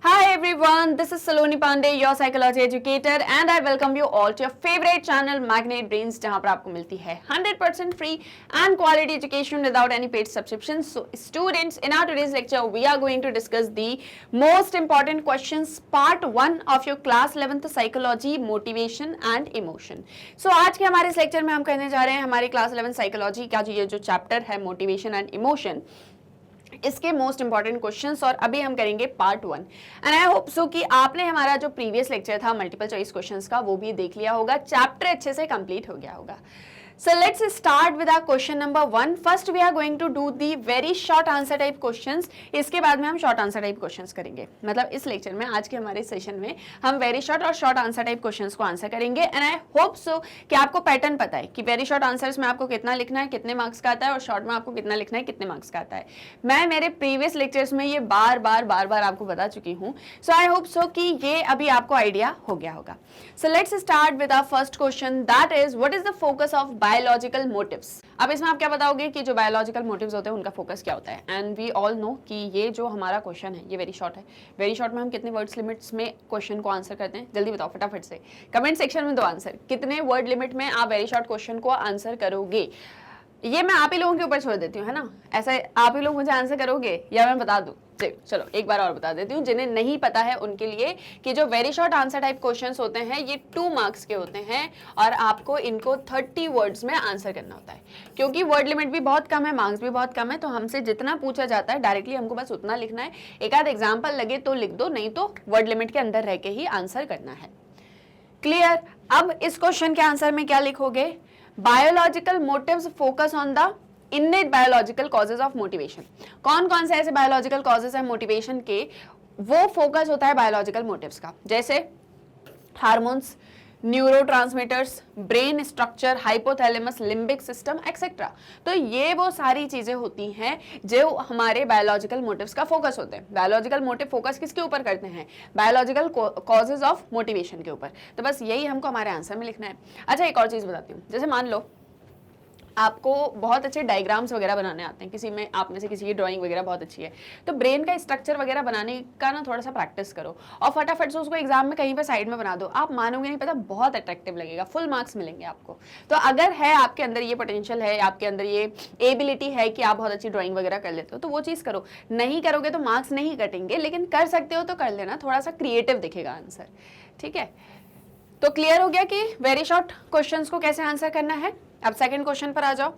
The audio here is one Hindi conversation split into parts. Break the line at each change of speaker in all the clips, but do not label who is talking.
Hi everyone, this is Saloni Pandey, your psychology educator, and I welcome you all to your favorite channel Magnet Brains, जहाँ पर आपको मिलती है 100% free and quality education without any paid subscriptions. So students, in our today's lecture, we are going to discuss the most important questions, part 1 of your class 11th psychology, motivation and emotion. So आज के हमारे इस लेक्चर में हम कहने जा रहे हैं हमारी क्लास 11 साइकोलॉजी का ये जो चैप्टर है मोटिवेशन एंड इमोशन, इसके मोस्ट इंपॉर्टेंट क्वेश्चंस और अभी हम करेंगे part 1 and I hope so कि आपने हमारा जो प्रीवियस लेक्चर था मल्टीपल चॉइस क्वेश्चंस का वो भी देख लिया होगा, चैप्टर अच्छे से कंप्लीट हो गया होगा. So let's start with our question number 1. First we are going to do the very short answer type questions. इसके बाद में हम short answer type questions करेंगे. मतलब इस लेक्चर में आज के हमारे सेशन में हम very short और short answer type questions को आंसर करेंगे. And I hope so कि आपको पैटर्न पता है कि very short answers में आपको कितना लिखना है, कितने मार्क्स का आता है, और short में आपको कितना लिखना है, कितने मार्क्स का आता है. मैं मेरे प्रीवियस लेक्चर्स में ये बार बार आपको बता चुकी हूँ. So I hope so कि ये अभी आपको आइडिया हो गया होगा. So let's start with our first question. That is, what is the focus of biological motives. अब इसमें आप क्या बताओगे कि जो बायोलॉजिकल मोटिव्स होते हैं उनका फोकस क्या होता है. एंड वी ऑल नो कि ये जो हमारा क्वेश्चन है ये वेरी शॉर्ट है. वेरी शॉर्ट में हम कितने वर्ड्स लिमिट्स में क्वेश्चन को आंसर करते हैं, जल्दी बताओ फटाफट से कमेंट सेक्शन में दो आंसर. कितने वर्ड लिमिट में आप वेरी शॉर्ट क्वेश्चन को आंसर करोगे? ये मैं आप ही लोगों के ऊपर छोड़ देती हूँ, है ना. ऐसा आप ही लोग मुझे आंसर करोगे या मैं बता दूं? चलो एक बार और बता देती हूँ जिन्हें नहीं पता है उनके लिए कि जो very short answer type questions होते हैं ये 2 मार्क्स के होते हैं और आपको इनको 30 वर्ड्स में आंसर करना होता है. क्योंकि वर्ड लिमिट भी बहुत कम है, मार्क्स भी बहुत कम है, तो हमसे जितना पूछा जाता है डायरेक्टली हमको बस उतना लिखना है. एक आध एग्जाम्पल लगे तो लिख दो, नहीं तो वर्ड लिमिट के अंदर रह के ही आंसर करना है. क्लियर. अब इस क्वेश्चन के आंसर में क्या लिखोगे? Biological motives focus on the innate biological causes of motivation. कौन कौन से ऐसे बायोलॉजिकल कॉजेज हैं मोटिवेशन के, वो फोकस होता है बायोलॉजिकल मोटिव्स का. जैसे hormones, neurotransmitters, brain structure, hypothalamus, limbic system etcetera. तो ये वो सारी चीजें होती हैं जो हमारे बायोलॉजिकल मोटिव्स का फोकस होते हैं. बायोलॉजिकल मोटिव फोकस किसके ऊपर करते हैं? बायोलॉजिकल कॉजेज ऑफ मोटिवेशन के ऊपर. तो बस यही हमको हमारे आंसर में लिखना है. अच्छा एक और चीज बताती हूँ. जैसे मान लो आपको बहुत अच्छे डायग्राम्स वगैरह बनाने आते हैं, किसी में आप में से किसी की ड्राइंग वगैरह बहुत अच्छी है, तो ब्रेन का स्ट्रक्चर वगैरह बनाने का ना थोड़ा सा प्रैक्टिस करो और फटाफट से उसको एग्जाम में कहीं पे साइड में बना दो. आप मानोगे नहीं, पता बहुत अट्रैक्टिव लगेगा, फुल मार्क्स मिलेंगे आपको. तो अगर है आपके अंदर ये पोटेंशियल है, आपके अंदर ये एबिलिटी है कि आप बहुत अच्छी ड्राइंग वगैरह कर लेते हो, तो वो चीज़ करो. नहीं करोगे तो मार्क्स नहीं कटेंगे, लेकिन कर सकते हो तो कर लेना, थोड़ा सा क्रिएटिव दिखेगा आंसर. ठीक है, तो क्लियर हो गया कि वेरी शॉर्ट क्वेश्चंस को कैसे आंसर करना है. अब सेकंड क्वेश्चन पर आ जाओ.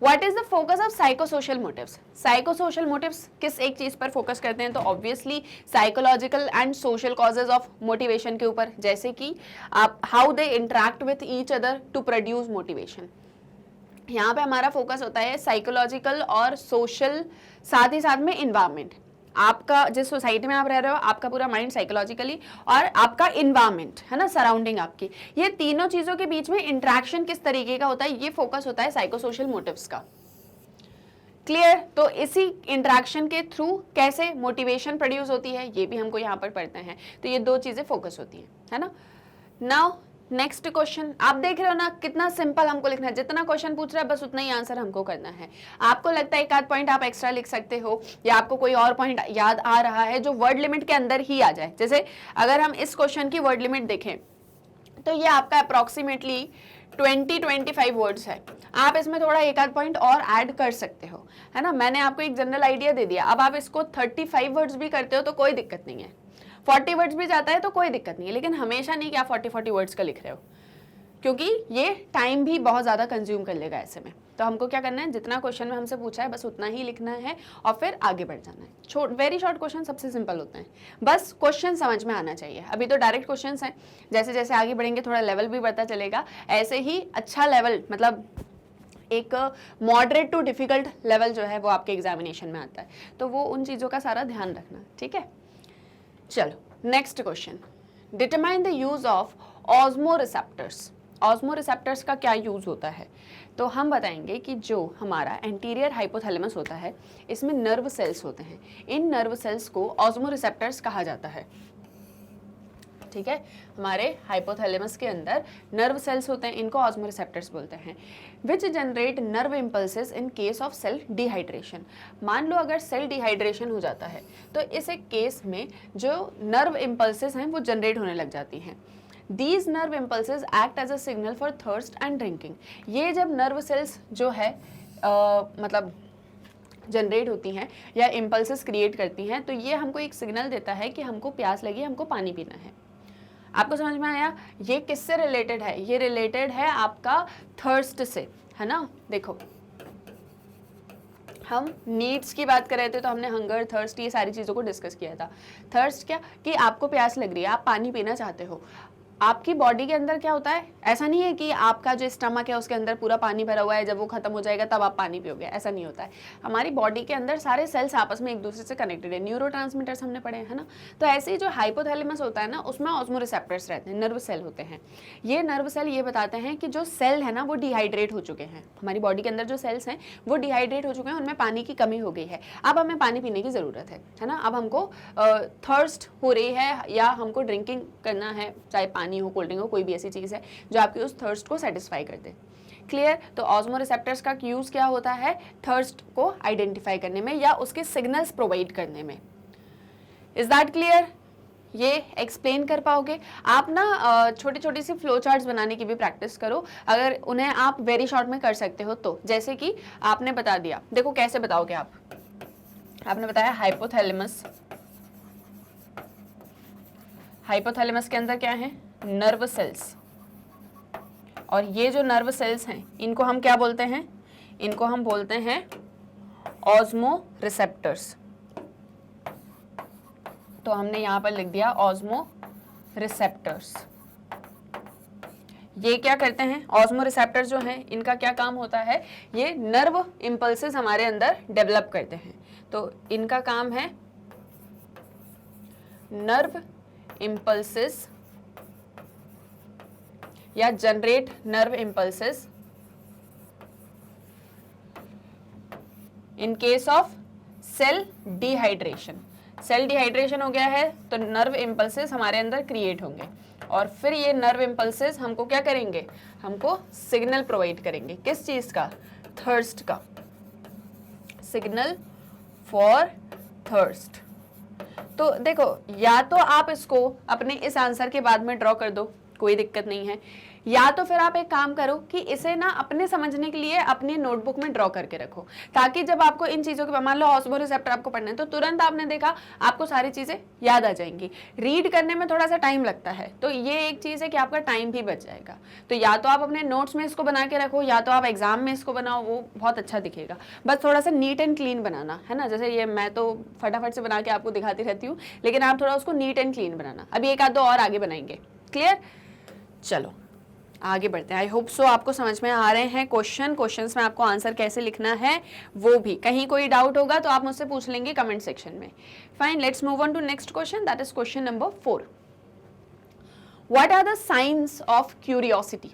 What is the focus of psychosocial motives? Psychosocial motives किस एक चीज पर फोकस करते हैं? तो obviously psychological and social causes of motivation के ऊपर, जैसे कि आप how they interact with each other to produce motivation. यहाँ पे हमारा फोकस होता है साइकोलॉजिकल और सोशल, साथ ही साथ में इन्वायरमेंट. आपका जिस सोसाइटी में आप रह रहे हो, आपका पूरा माइंड साइकोलॉजिकली, और आपका इन्वायरमेंट है ना, सराउंडिंग आपकी, ये तीनों चीजों के बीच में इंटरेक्शन किस तरीके का होता है, ये फोकस होता है साइकोसोशल मोटिव्स का. क्लियर. तो इसी इंटरेक्शन के थ्रू कैसे मोटिवेशन प्रोड्यूस होती है ये भी हमको यहाँ पर पढ़ते हैं. तो ये 2 चीजें फोकस होती हैं, है ना. Now next question. आप देख रहे हो ना कितना सिंपल हमको लिखना है. जितना क्वेश्चन पूछ रहा है बस उतना ही आंसर हमको करना है. आपको लगता है एक आध पॉइंट आप एक्स्ट्रा लिख सकते हो, या आपको कोई और पॉइंट याद आ रहा है जो वर्ड लिमिट के अंदर ही आ जाए. जैसे अगर हम इस क्वेश्चन की वर्ड लिमिट देखें तो ये आपका अप्रॉक्सीमेटली 20-25 वर्ड्स है. आप इसमें थोड़ा एक आध पॉइंट और ऐड कर सकते हो, है ना. मैंने आपको एक जनरल आइडिया दे दिया. अब आप इसको 35 वर्ड्स भी करते हो तो कोई दिक्कत नहीं है, 40 वर्ड्स भी जाता है तो कोई दिक्कत नहीं है, लेकिन हमेशा नहीं कि आप 40 वर्ड्स का लिख रहे हो, क्योंकि ये टाइम भी बहुत ज़्यादा कंज्यूम कर लेगा ऐसे में. तो हमको क्या करना है, जितना क्वेश्चन में हमसे पूछा है बस उतना ही लिखना है और फिर आगे बढ़ जाना है. वेरी शॉर्ट क्वेश्चन सबसे सिंपल होते हैं, बस क्वेश्चन समझ में आना चाहिए. अभी तो डायरेक्ट क्वेश्चन हैं, जैसे जैसे आगे बढ़ेंगे थोड़ा लेवल भी बढ़ता चलेगा. ऐसे ही अच्छा लेवल, मतलब एक मॉडरेट टू डिफिकल्ट लेवल जो है वो आपके एग्जामिनेशन में आता है. तो वो उन चीज़ों का सारा ध्यान रखना. ठीक है, चलो next question. Determine the use of osmo receptors. Osmo receptors का क्या यूज होता है? तो हम बताएंगे कि जो हमारा एंटीरियर हाइपोथैलेमस होता है इसमें नर्व सेल्स होते हैं. इन नर्व सेल्स को ऑस्मो रिसेप्टर्स कहा जाता है. ठीक है। हमारे हाइपोथैलेमस के अंदर नर्व सेल्स होते हैं, इनको ऑस्मोरिसेप्टर्स बोलते हैं, which generate nerve impulses in case of cell dehydration. मान लो अगर सेल डिहाइड्रेशन हो जाता है तो इस एक केस में जो नर्व इम्पल्सेस हैं वो जनरेट होने लग जाती हैं। These nerve impulses act as a signal for thirst and drinking। ये जब नर्व सेल्स जो है मतलब जनरेट होती हैं या इम्पल्सेस क्रिएट करती हैं तो ये हमको एक सिग्नल देता है कि हमको प्यास लगी, हमको पानी पीना है। आपको समझ में आया? ये किससे रिलेटेड है? ये रिलेटेड है आपका थर्स्ट से, है ना। देखो हम नीड्स की बात कर रहे थे तो हमने हंगर, थर्स्ट, ये सारी चीज़ों को डिस्कस किया था। थर्स्ट क्या कि आपको प्यास लग रही है, आप पानी पीना चाहते हो। आपकी बॉडी के अंदर क्या होता है, ऐसा नहीं है कि आपका जो स्टमक है उसके अंदर पूरा पानी भरा हुआ है, जब वो खत्म हो जाएगा तब आप पानी पियोगे, ऐसा नहीं होता है। हमारी बॉडी के अंदर सारे सेल्स आपस में एक दूसरे से कनेक्टेड है, न्यूरोट्रांसमीटर्स हमने पढ़े हैं ना। तो ऐसे ही जो हाइपोथैलेमस होता है ना उसमें ऑस्मोरिसेप्टर्स रहते हैं, नर्व सेल होते हैं। ये नर्व सेल ये बताते हैं कि जो सेल है ना वो डिहाइड्रेट हो चुके हैं। हमारी बॉडी के अंदर जो सेल्स हैं वो डिहाइड्रेट हो चुके हैं, उनमें पानी की कमी हो गई है, अब हमें पानी पीने की ज़रूरत है ना। अब हमको थर्स्ट हो रही है या हमको ड्रिंकिंग करना है, चाहे पानी हो, कोल्ड ड्रिंक हो, कोई भी ऐसी चीज़ है जो आपकी उस थर्स्ट को सेटिस्फाई कर दे। क्लियर? तो ऑस्मोरिसेप्टर्स का यूज़ क्या होता है? थर्स्ट को आइडेंटिफाई करने में या उसके सिग्नल्स प्रोवाइड करने में। Is that clear? ये एक्सप्लेन कर पाओगे आप ना। छोटी छोटी सी फ्लो चार्ट्स बनाने की भी प्रैक्टिस करो, अगर उन्हें आप वेरी शॉर्ट में कर सकते हो तो। जैसे कि आपने बता दिया, देखो कैसे बताओगे आप। आपने बताया हाइपोथैलेमस, हाइपोथैलेमस के अंदर क्या है? Nerve cells. और ये जो नर्व सेल्स हैं इनको हम क्या बोलते हैं? इनको हम बोलते हैं ऑस्मो रिसेप्टर्स। तो हमने यहां पर लिख दिया ऑस्मो रिसेप्टर्स। ये क्या करते हैं? ऑस्मो रिसेप्टर्स जो हैं इनका क्या काम होता है? ये नर्व इंपल्सेस हमारे अंदर डेवलप करते हैं। तो इनका काम है नर्व इंपल्सेस या generate nerve impulses in case of cell dehydration. Cell dehydration हो गया है तो नर्व इंपल्सेस हमारे अंदर क्रिएट होंगे और फिर ये नर्व इंपल्सेस हमको क्या करेंगे? हमको सिग्नल प्रोवाइड करेंगे। किस चीज का? थर्स्ट का। Signal for thirst. तो देखो, या तो आप इसको अपने इस आंसर के बाद में ड्रॉ कर दो, कोई दिक्कत नहीं है, या तो फिर आप एक काम करो कि इसे ना अपने समझने के लिए अपनी नोटबुक में ड्रॉ करके रखो, ताकि जब आपको इन चीज़ों के, मान लो ऑस्मोरिसेप्टर आपको पढ़ना है तो तुरंत आपने देखा आपको सारी चीज़ें याद आ जाएंगी। रीड करने में थोड़ा सा टाइम लगता है, तो ये एक चीज़ है कि आपका टाइम भी बच जाएगा। तो या तो आप अपने नोट्स में इसको बना के रखो या तो आप एग्जाम में इसको बनाओ, वो बहुत अच्छा दिखेगा। बस थोड़ा सा नीट एंड क्लीन बनाना है ना। जैसे ये मैं तो फटाफट से बना के आपको दिखाती रहती हूँ, लेकिन आप थोड़ा उसको नीट एंड क्लीन बनाना। अभी एक आध दो और आगे बनाएंगे। क्लियर? चलो आगे बढ़ते हैं। आई होप सो आपको समझ में आ रहे हैं क्वेश्चंस में आपको आंसर कैसे लिखना है वो भी। कहीं कोई डाउट होगा तो आप मुझसे पूछ लेंगे कमेंट सेक्शन में। Fine, let's move on to next question, that is question number 4। What are the science of curiosity?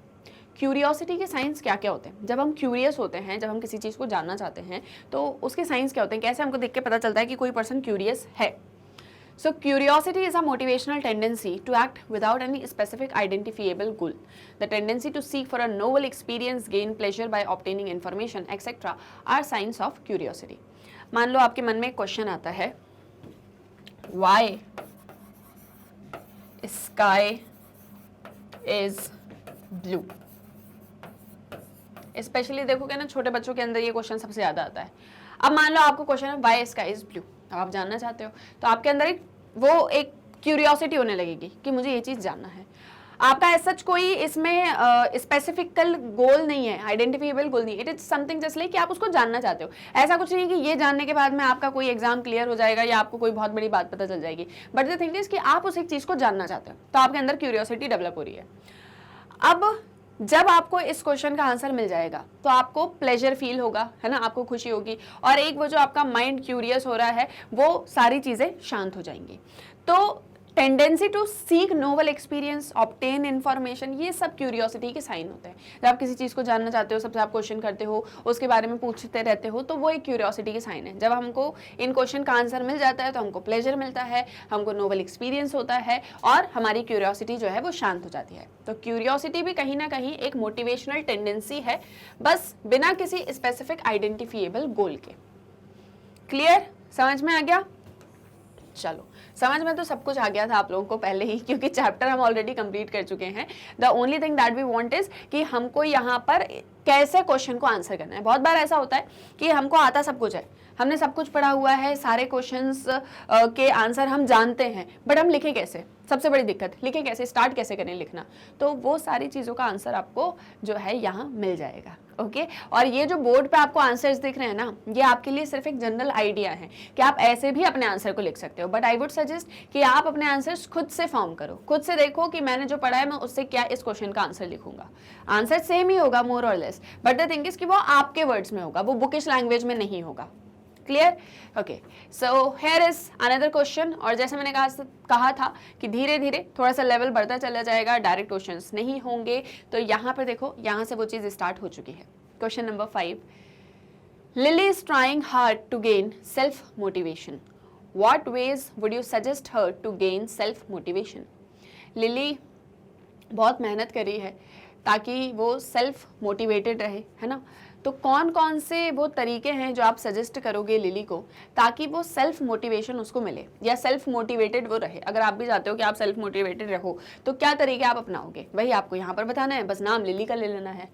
Curiosity के साइंस क्या क्या होते हैं? जब हम क्यूरियस होते हैं, जब हम किसी चीज़ को जानना चाहते हैं तो उसके साइंस क्या होते हैं? कैसे हमको देख के पता चलता है कि कोई पर्सन क्यूरियस है? So curiosity is a motivational tendency to act without any specific identifiable goal. The tendency to seek for a novel experience, gain pleasure by obtaining information, etc. are signs of curiosity. मान लो आपके मन में एक क्वेश्चन आता है, why sky is blue? Specially देखोगे ना छोटे बच्चों के अंदर ये क्वेश्चन सबसे ज्यादा आता है। अब मान लो आपको क्वेश्चन है why sky is blue, अब आप जानना चाहते हो तो आपके अंदर एक क्यूरियोसिटी होने लगेगी कि मुझे ये चीज़ जानना है। आपका ऐसा कोई इसमें स्पेसिफिकल गोल नहीं है, आइडेंटिफिएबल गोल नहीं। It is something just like कि आप उसको जानना चाहते हो। ऐसा कुछ नहीं कि ये जानने के बाद में आपका कोई एग्जाम क्लियर हो जाएगा या आपको कोई बहुत बड़ी बात पता चल जाएगी, बट द थिंग इज कि आप उस एक चीज़ को जानना चाहते हो, तो आपके अंदर क्यूरियोसिटी डेवलप हो रही है। अब जब आपको इस क्वेश्चन का आंसर मिल जाएगा तो आपको प्लेजर फील होगा, है ना, आपको खुशी होगी, और एक वो जो आपका माइंड क्यूरियस हो रहा है वो सारी चीज़ें शांत हो जाएंगी। तो tendency to seek novel experience, obtain information, ये सब क्यूरियोसिटी के साइन होते हैं। जब आप किसी चीज़ को जानना चाहते हो, सबसे आप क्वेश्चन करते हो, उसके बारे में पूछते रहते हो, तो वो एक क्यूरियोसिटी के साइन है। जब हमको इन क्वेश्चन का आंसर मिल जाता है तो हमको प्लेजर मिलता है, हमको नोवल एक्सपीरियंस होता है और हमारी क्यूरियोसिटी जो है वो शांत हो जाती है। तो क्यूरियोसिटी भी कहीं ना कहीं एक मोटिवेशनल टेंडेंसी है, बस बिना किसी स्पेसिफिक आइडेंटिफिएबल गोल के। क्लियर, समझ में आ गया? चलो, समझ में तो सब कुछ आ गया था आप लोगों को पहले ही, क्योंकि चैप्टर हम ऑलरेडी कंप्लीट कर चुके हैं। The only thing that we want is कि हमको यहाँ पर कैसे क्वेश्चन को आंसर करना है। बहुत बार ऐसा होता है कि हमको आता सब कुछ है, हमने सब कुछ पढ़ा हुआ है, सारे क्वेश्चंस के आंसर हम जानते हैं, बट हम लिखें कैसे? सबसे बड़ी दिक्कत, लिखें कैसे, स्टार्ट कैसे करें लिखना? तो वो सारी चीज़ों का आंसर आपको जो है यहाँ मिल जाएगा। ओके, और ये जो बोर्ड पे आपको आंसर्स दिख रहे हैं ना, ये आपके लिए सिर्फ एक जनरल आइडिया है कि आप ऐसे भी अपने आंसर को लिख सकते हो, बट आई वुड सजेस्ट कि आप अपने आंसर्स खुद से फॉर्म करो, खुद से देखो कि मैंने जो पढ़ा है मैं उससे क्या इस क्वेश्चन का आंसर लिखूंगा। आंसर सेम ही होगा मोर और less, but the thing is कि वो आपके वर्ड्स में होगा, वो बुकिश लैंग्वेज में नहीं होगा। Clear? Okay, so here is another question. और जैसे मैंने कहा था कि धीरे धीरे थोड़ा सा लेवल बढ़ता चला जाएगा, डायरेक्ट क्वेश्चंस नहीं होंगे। तो यहाँ पर देखो, यहाँ से वो चीज़ स्टार्ट हो चुकी है। Question number 5, Lily is trying hard to gain self motivation, what ways would you suggest her to gain self motivation? Lily बहुत मेहनत कर रही है ताकि वो सेल्फ मोटिवेटेड रहे, है ना? तो कौन कौन से वो तरीके हैं जो आप सजेस्ट करोगे लिली को ताकि वो सेल्फ मोटिवेशन उसको मिले या सेल्फ मोटिवेटेड वो रहे? अगर आप भी चाहते हो कि आप सेल्फ मोटिवेटेड रहो तो क्या तरीके आप अपनाओगे, वही आपको यहाँ पर बताना है। बस नाम लिली का ले लेना है,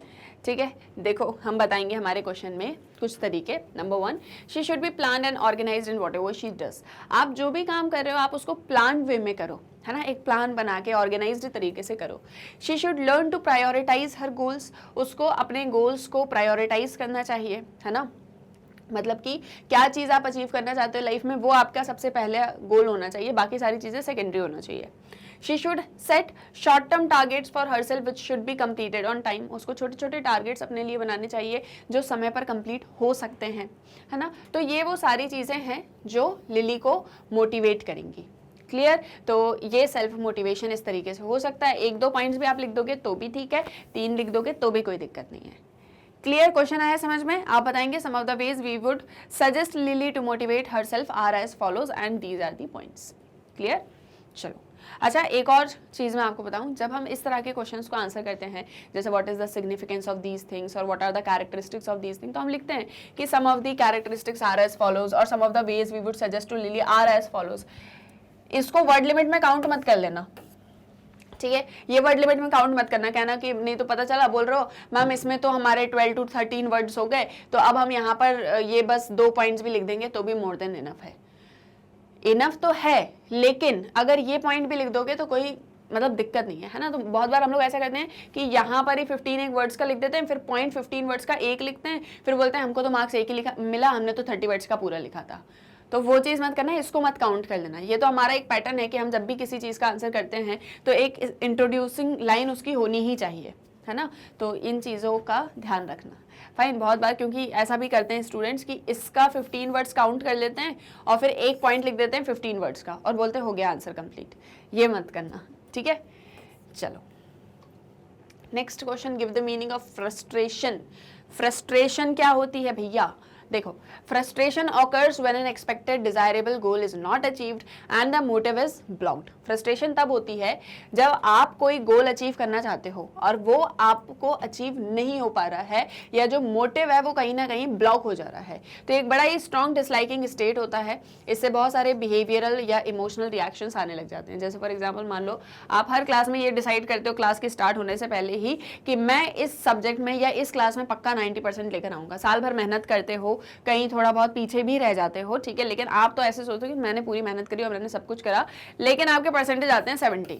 ठीक है? देखो, हम बताएंगे हमारे क्वेश्चन में कुछ तरीके। Number 1, she should be plan and organized in whatever she does. आप जो भी काम कर रहे हो आप उसको प्लान वे में करो, है ना? एक प्लान बना के ऑर्गेनाइज्ड तरीके से करो। She should learn to prioritize her goals, उसको अपने गोल्स को प्रायोरिटाइज करना चाहिए, है ना? मतलब कि क्या चीज़ आप अचीव करना चाहते हो लाइफ में, वो आपका सबसे पहले गोल होना चाहिए, बाकी सारी चीज़ें सेकेंडरी होना चाहिए। She should set short term targets for herself which should be completed on time. उसको छोटे छोटे टारगेट्स अपने लिए बनाने चाहिए जो समय पर कंप्लीट हो सकते हैं, है ना? तो ये वो सारी चीज़ें हैं जो लिली को मोटिवेट करेंगी। क्लियर? तो ये सेल्फ मोटिवेशन इस तरीके से हो सकता है। 1-2 पॉइंट्स भी आप लिख दोगे तो भी ठीक है, 3 लिख दोगे तो भी कोई दिक्कत नहीं है। क्लियर? क्वेश्चन आया समझ में? आप बताएंगे some of the ways we would suggest Lily to motivate herself are as follows and these are the points. Clear? चलो, अच्छा, एक और चीज़ मैं आपको बताऊं, जब हम इस तरह के क्वेश्चंस को आंसर करते हैं, जैसे what is the significance of these things और what are the characteristics of these things, तो हम लिखते हैं कि some of the characteristics are as follows और some of the ways we would suggest to Lily are as follows. इसको वर्ड लिमिट में काउंट मत कर लेना, ठीक है? ये वर्ड लिमिट में काउंट मत करना, कहना कि नहीं तो पता चला बोल रहे हो मैम इसमें तो हमारे 12 to 13 वर्ड्स हो गए, तो अब हम यहाँ पर ये बस 2 पॉइंट्स भी लिख देंगे तो भी मोर देन इनफ है। इनफ तो है, लेकिन अगर ये पॉइंट भी लिख दोगे तो कोई मतलब दिक्कत नहीं है, है ना? तो बहुत बार हम लोग ऐसा करते हैं कि यहाँ पर ही 15 एक वर्ड्स का लिख देते हैं, फिर पॉइंट 15 वर्ड्स का एक लिखते हैं, फिर बोलते हैं हमको तो मार्क्स एक ही लिखा मिला, हमने तो 30 वर्ड्स का पूरा लिखा था। तो वो चीज़ मत करना, इसको मत काउंट कर लेना। ये तो हमारा एक पैटर्न है कि हम जब भी किसी चीज़ का आंसर करते हैं तो एक इंट्रोड्यूसिंग लाइन उसकी होनी ही चाहिए, है ना? तो इन चीज़ों का ध्यान रखना। फाइन, बहुत बार क्योंकि ऐसा भी करते हैं स्टूडेंट्स कि इसका 15 वर्ड्स काउंट कर लेते हैं और फिर एक पॉइंट लिख देते हैं 15 वर्ड्स का और बोलते हो गया आंसर कंप्लीट। ये मत करना, ठीक है? चलो, next question, give the meaning of frustration. Frustration क्या होती है भैया? देखो, frustration occurs when an expected desirable goal is not achieved and the motive is blocked। Frustration तब होती है जब आप कोई गोल अचीव करना चाहते हो और वो आपको अचीव नहीं हो पा रहा है या जो मोटिव है वो कहीं ना कहीं ब्लॉक हो जा रहा है। तो एक बड़ा ही स्ट्रॉन्ग डिसलाइकिंग स्टेट होता है, इससे बहुत सारे बिहेवियरल या इमोशनल रिएक्शंस आने लग जाते हैं। जैसे फॉर एग्जाम्पल मान लो आप हर क्लास में ये डिसाइड करते हो क्लास के स्टार्ट होने से पहले ही कि मैं इस सब्जेक्ट में या इस क्लास में पक्का 90% लेकर आऊँगा। साल भर मेहनत करते हो, कहीं थोड़ा बहुत पीछे भी रह जाते हो, ठीक है, लेकिन आप तो ऐसे सोचते हो कि मैंने पूरी मेहनत करी और मैंने सब कुछ करा, लेकिन आपके परसेंटेज आते हैं 70।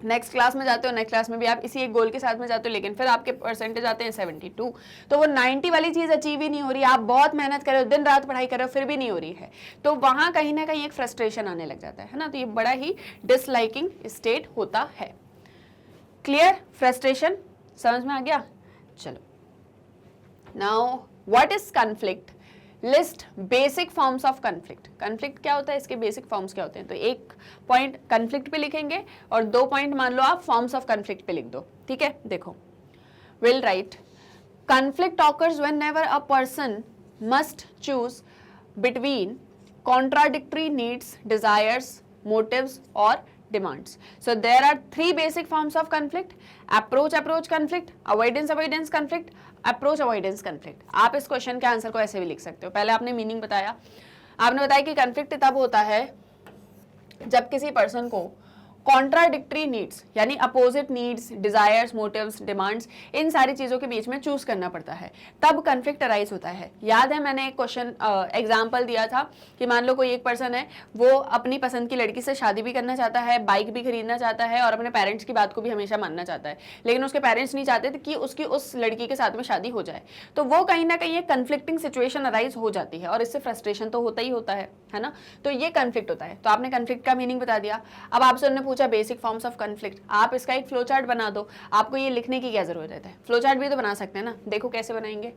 नेक्स्ट क्लास में जाते हो, नेक्स्ट क्लास में भी आप इसी एक गोल के साथ में जाते हो, लेकिन फिर आपके परसेंटेज आते हैं 72। तो वो 90 वाली चीज अचीव ही नहीं हो रही, आप बहुत मेहनत कर रहे हो, दिन रात पढ़ाई कर रहे हो, फिर भी नहीं हो रही है, तो वहां कहीं ना कहीं एक फ्रस्ट्रेशन आने लग जाता है ना? तो ये बड़ा ही डिसलाइकिंग स्टेट होता है। क्लियर? फ्रस्ट्रेशन समझ में आ गया? चलो, now what is conflict? List basic forms of conflict. Conflict क्या होता है, इसके बेसिक फॉर्म्स क्या होते हैं। तो एक पॉइंट कन्फ्लिक्ट पे लिखेंगे और 2 पॉइंट मान लो आप फॉर्म्स ऑफ कन्फ्लिक्ट पे लिख दो, ठीक है। देखो, will write conflict occurs whenever a person must choose between contradictory needs, desires, motives or demands. So there are 3 basic forms of conflict: approach conflict, avoidance conflict, approach avoidance conflict. आप इस क्वेश्चन के आंसर को ऐसे भी लिख सकते हो। पहले आपने मीनिंग बताया, आपने बताया कि conflict तब होता है जब किसी पर्सन को कॉन्ट्राडिक्टरी नीड्स यानी opposite needs, desires, motives, demands, इन सारी चीजों के बीच में चूज करना पड़ता है, तब कन्फ्लिक्ट अराइज होता है। याद है मैंने एक क्वेश्चन एग्जांपल दिया था कि मान लो कोई एक पर्सन है, वो अपनी पसंद की लड़की से शादी भी करना चाहता है, बाइक भी खरीदना चाहता है और अपने पेरेंट्स की बात को भी हमेशा मानना चाहता है, लेकिन उसके पेरेंट्स नहीं चाहते कि उसकी उस लड़की के साथ में शादी हो जाए। तो वो कहीं ना कहीं एक कन्फ्लिक्टिंग सिचुएशन अराइज हो जाती है और इससे फ्रस्ट्रेशन तो होता ही होता है ना। तो ये कन्फ्लिक्ट होता है। तो आपने कन्फ्लिक्ट का मीनिंग बता दिया। अब आपसे उन्होंने पूछा बेसिक फॉर्म्स ऑफ कन्फ्लिक्ट, आप इसका एक फ्लो चार्ट बना दो। आपको ये लिखने की क्या जरूरत है, फ्लो चार्ट भी तो बना सकते हैं ना। देखो कैसे बनाएंगे।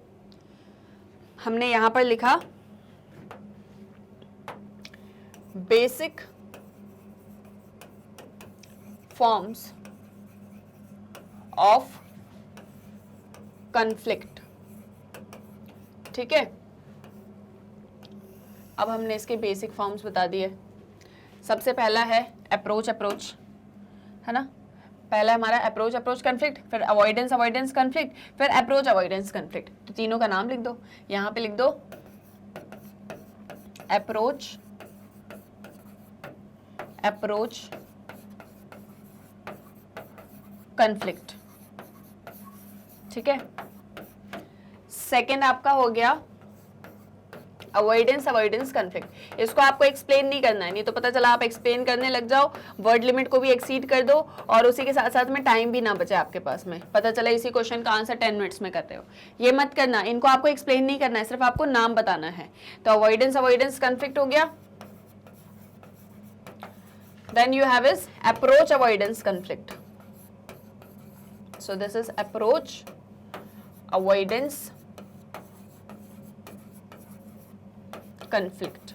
हमने यहां पर लिखा बेसिक फॉर्म्स ऑफ कन्फ्लिक्ट, ठीक है। अब हमने इसके बेसिक फॉर्म्स बता दिए। सबसे पहला है अप्रोच है ना। पहला हमारा अप्रोच कन्फ्लिक्ट, फिर अवॉइडेंस कन्फ्लिक्ट, फिर अप्रोच अवॉइडेंस कन्फ्लिक्ट। तो तीनों का नाम लिख दो, यहां पे लिख दो अप्रोच कन्फ्लिक्ट, ठीक है। सेकेंड आपका हो गया अवॉइडेंस कन्फ्लिक्ट। इसको आपको एक्सप्लेन नहीं करना है, नहीं तो पता चला आप एक्सप्लेन करने लग जाओ, वर्ड लिमिट को भी एक्सीड कर दो और उसी के साथ साथ में टाइम भी ना बचे आपके पास में, पता चला इसी क्वेश्चन का आंसर 10 मिनट्स में करते हो। ये मत करना, इनको आपको एक्सप्लेन नहीं करना है, सिर्फ आपको नाम बताना है। तो अवॉइडेंस कन्फ्लिक्ट हो गया। Then you have is approach avoidance conflict. So this is approach avoidance conflict.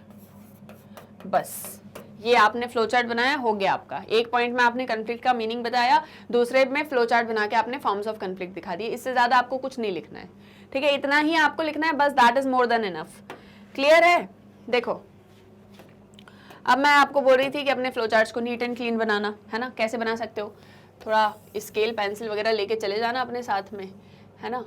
बस ये आपने फ्लो चार्ट बनाया, हो गया आपका। एक पॉइंट में आपने कन्फ्लिक्ट का मीनिंग बताया, दूसरे में फ्लो चार्ट बना के आपने फॉर्म्स ऑफ कन्फ्लिक्ट दिखा दिए। इससे ज्यादा आपको कुछ नहीं लिखना है, ठीक है। इतना ही आपको लिखना है बस, that is more than enough. Clear है। देखो अब मैं आपको बोल रही थी कि अपने फ्लो चार्ट्स को नीट एंड क्लीन बनाना है ना। कैसे बना सकते हो, थोड़ा स्केल पेंसिल वगैरह लेके चले जाना अपने साथ में, है ना।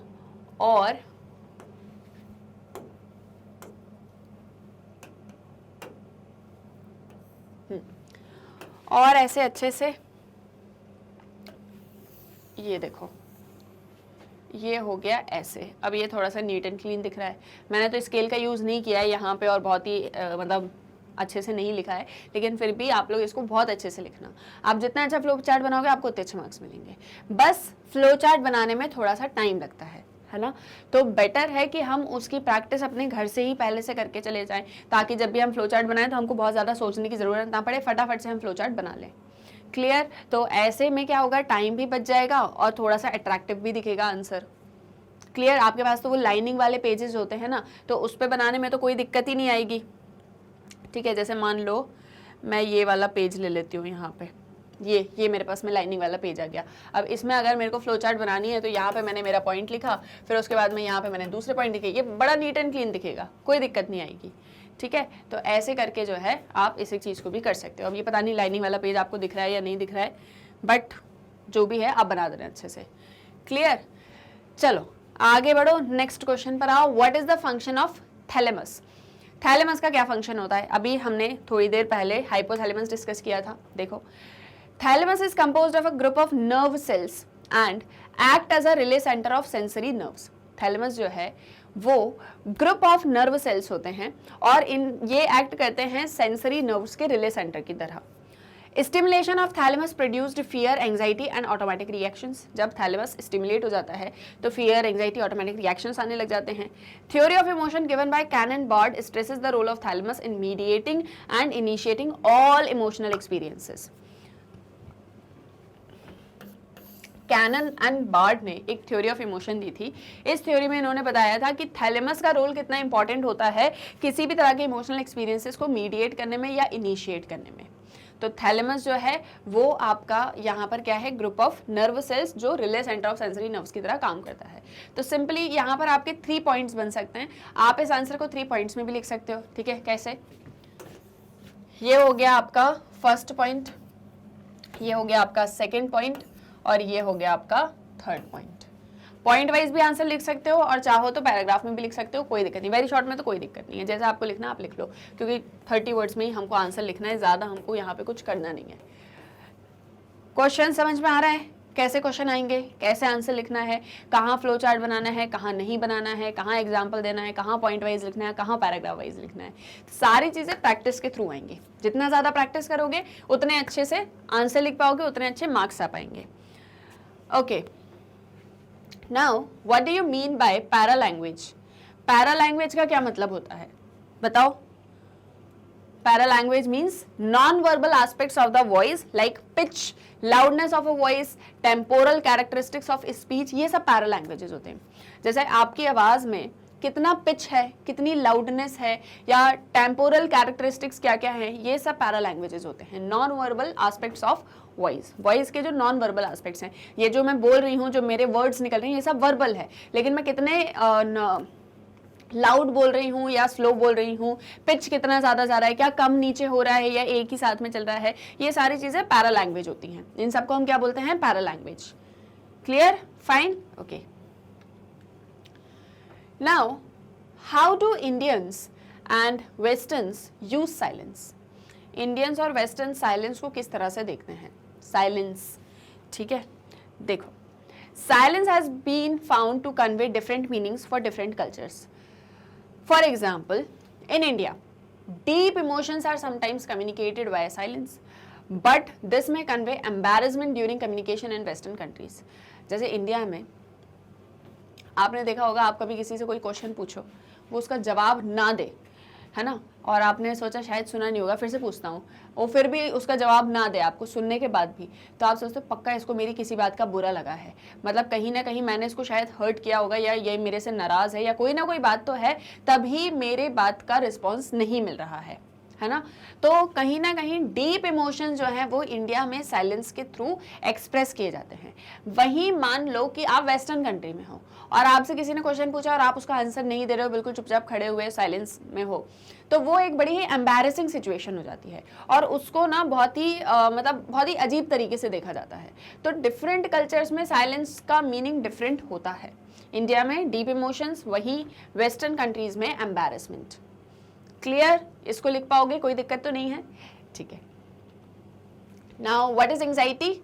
और ऐसे अच्छे से ये देखो, ये हो गया ऐसे। अब ये थोड़ा सा नीट एंड क्लीन दिख रहा है। मैंने तो स्केल का यूज़ नहीं किया है यहाँ पे और बहुत ही मतलब अच्छे से नहीं लिखा है, लेकिन फिर भी आप लोग इसको बहुत अच्छे से लिखना। आप जितना अच्छा फ्लो चार्ट बनाओगे आपको उतने अच्छे मार्क्स मिलेंगे। बस फ्लो चार्ट बनाने में थोड़ा सा टाइम लगता है ना। तो बेटर है कि हम उसकी प्रैक्टिस अपने घर से ही पहले से करके चले जाएं, ताकि जब भी हम फ्लो चार्ट बनाएं तो हमको बहुत ज़्यादा सोचने की ज़रूरत ना पड़े, फटाफट से हम फ्लो चार्ट बना लें। क्लियर। तो ऐसे में क्या होगा, टाइम भी बच जाएगा और थोड़ा सा अट्रैक्टिव भी दिखेगा आंसर। क्लियर। आपके पास तो वो लाइनिंग वाले पेजेस होते हैं ना, तो उस पर बनाने में तो कोई दिक्कत ही नहीं आएगी, ठीक है। जैसे मान लो मैं ये वाला पेज ले लेती हूँ, यहाँ पे ये मेरे पास में लाइनिंग वाला पेज आ गया। अब इसमें अगर मेरे को फ्लो चार्ट बनानी है तो यहाँ पे मैंने मेरा पॉइंट लिखा, फिर उसके बाद में यहाँ पे मैंने दूसरे पॉइंट लिखे, ये बड़ा नीट एंड क्लीन दिखेगा, कोई दिक्कत नहीं आएगी, ठीक है। तो ऐसे करके जो है आप इसी चीज़ को भी कर सकते हो। अब ये पता नहीं लाइनिंग वाला पेज आपको दिख रहा है या नहीं दिख रहा है, बट जो भी है आप बना देना अच्छे से। क्लियर। चलो आगे बढ़ो, नेक्स्ट क्वेश्चन पर आओ। What is the function of thalamus. Thalamus का क्या फंक्शन होता है, अभी हमने थोड़ी देर पहले हाइपोथैलेमस डिस्कस किया था। देखो, thalamus is composed of a group of nerve cells and act as a relay centre of sensory nerves. Thalamus जो है वो ग्रुप ऑफ नर्व सेल्स होते हैं और ये एक्ट करते हैं सेंसरी नर्व्स के रिले सेंटर की तरह। Stimulation of thalamus produced fear, anxiety and automatic reactions. जब थैलेमस स्टिमुलेट हो जाता है तो फियर, एंजाइटी, ऑटोमेटिक रिएक्शंस आने लग जाते हैं। Theory of emotion given by Cannon Bard stresses the role of thalamus in mediating and initiating all emotional experiences. Cannon and Bard ने एक थ्योरी ऑफ इमोशन दी थी। इस थ्योरी में इन्होंने बताया था कि थैलेमस का रोल कितना इंपॉर्टेंट होता है किसी भी तरह के इमोशनल एक्सपीरियंसेस को मीडिएट करने में या इनिशिएट करने में। तो थैलेमस जो है वो आपका यहाँ पर क्या है, ग्रुप ऑफ नर्व सेल्स जो relay centre of sensory nerves की तरह काम करता है। तो सिंपली यहाँ पर आपके 3 पॉइंट्स बन सकते हैं। आप इस आंसर को 3 पॉइंट्स में भी लिख सकते हो, ठीक है। कैसे? ये हो गया आपका फर्स्ट पॉइंट, ये हो गया आपका सेकेंड पॉइंट और ये हो गया आपका थर्ड पॉइंट। पॉइंट वाइज भी आंसर लिख सकते हो और चाहो तो पैराग्राफ में भी लिख सकते हो, कोई दिक्कत नहीं। वेरी शॉर्ट में तो कोई दिक्कत नहीं है, जैसा आपको लिखना आप लिख लो, क्योंकि 30 वर्ड्स में ही हमको आंसर लिखना है, ज़्यादा हमको यहाँ पे कुछ करना नहीं है। क्वेश्चन समझ में आ रहा है? कैसे क्वेश्चन आएंगे, कैसे आंसर लिखना है, कहाँ फ्लो चार्ट बनाना है, कहाँ नहीं बनाना है, कहाँ एग्जाम्पल देना है, कहाँ पॉइंट वाइज लिखना है, कहाँ पैराग्राफ वाइज लिखना है, सारी चीज़ें प्रैक्टिस के थ्रू आएंगी। जितना ज़्यादा प्रैक्टिस करोगे उतने अच्छे से आंसर लिख पाओगे, उतने अच्छे मार्क्स आ पाएंगे। Okay, now what do you mean by para language? Para language का क्या मतलब होता है बताओ? Para language means non verbal aspects of the voice like pitch, loudness of a voice, temporal characteristics of speech, ये सब पैरा लैंग्वेजेस होते हैं। जैसे आपकी आवाज में कितना पिच है, कितनी लाउडनेस है, या टेम्पोरल कैरेक्टरिस्टिक्स क्या क्या है, ये सब पैरा लैंग्वेजेस होते हैं। Non verbal aspects of voice, voice के जो नॉन वर्बल एस्पेक्ट्स हैं, ये जो मैं बोल रही हूँ, जो मेरे वर्ड्स निकल रहे हैं, ये सब वर्बल है, लेकिन मैं कितने लाउड बोल रही हूँ या स्लो बोल रही हूँ, पिच कितना ज़्यादा जा रहा है, क्या कम नीचे हो रहा है या एक ही साथ में चल रहा है, ये सारी चीज़ें पैरा लैंग्वेज होती हैं। इन सबको हम क्या बोलते हैं? Para language. Clear? Fine, okay. Now how do Indians and westerns use silence? Indians और वेस्टर्न साइलेंस को किस तरह से देखते हैं? साइलेंस, ठीक है, देखो, silence has been found to convey different meanings for different cultures. For example, in India, deep emotions are sometimes communicated via silence, but this may convey embarrassment during communication in Western countries. जैसे इंडिया में आपने देखा होगा, आप कभी किसी से कोई क्वेश्चन पूछो, वो उसका जवाब ना दे, है ना, और आपने सोचा शायद सुना नहीं होगा, फिर से पूछता हूँ, वो फिर भी उसका जवाब ना दे आपको सुनने के बाद भी, तो आप सोचते हो पक्का इसको मेरी किसी बात का बुरा लगा है, मतलब कहीं ना कहीं मैंने इसको शायद हर्ट किया होगा, या ये मेरे से नाराज़ है, या कोई ना कोई बात तो है, तभी मेरे बात का रिस्पॉन्स नहीं मिल रहा है ना। तो कहीं ना कहीं डीप इमोशंस जो है वो इंडिया में साइलेंस के थ्रू एक्सप्रेस किए जाते हैं। वहीं मान लो कि आप वेस्टर्न कंट्री में हो और आपसे किसी ने क्वेश्चन पूछा और आप उसका आंसर नहीं दे रहे हो, बिल्कुल चुपचाप खड़े हुए साइलेंस में हो, तो वो एक बड़ी ही एम्बैरेसिंग सिचुएशन हो जाती है और उसको ना बहुत ही अजीब तरीके से देखा जाता है। तो डिफरेंट कल्चर्स में साइलेंस का मीनिंग डिफरेंट होता है। इंडिया में डीप इमोशंस, वहीं वेस्टर्न कंट्रीज में एम्बैरेसमेंट। क्लियर? इसको लिख पाओगे, कोई दिक्कत तो नहीं है? ठीक है। Now what is anxiety?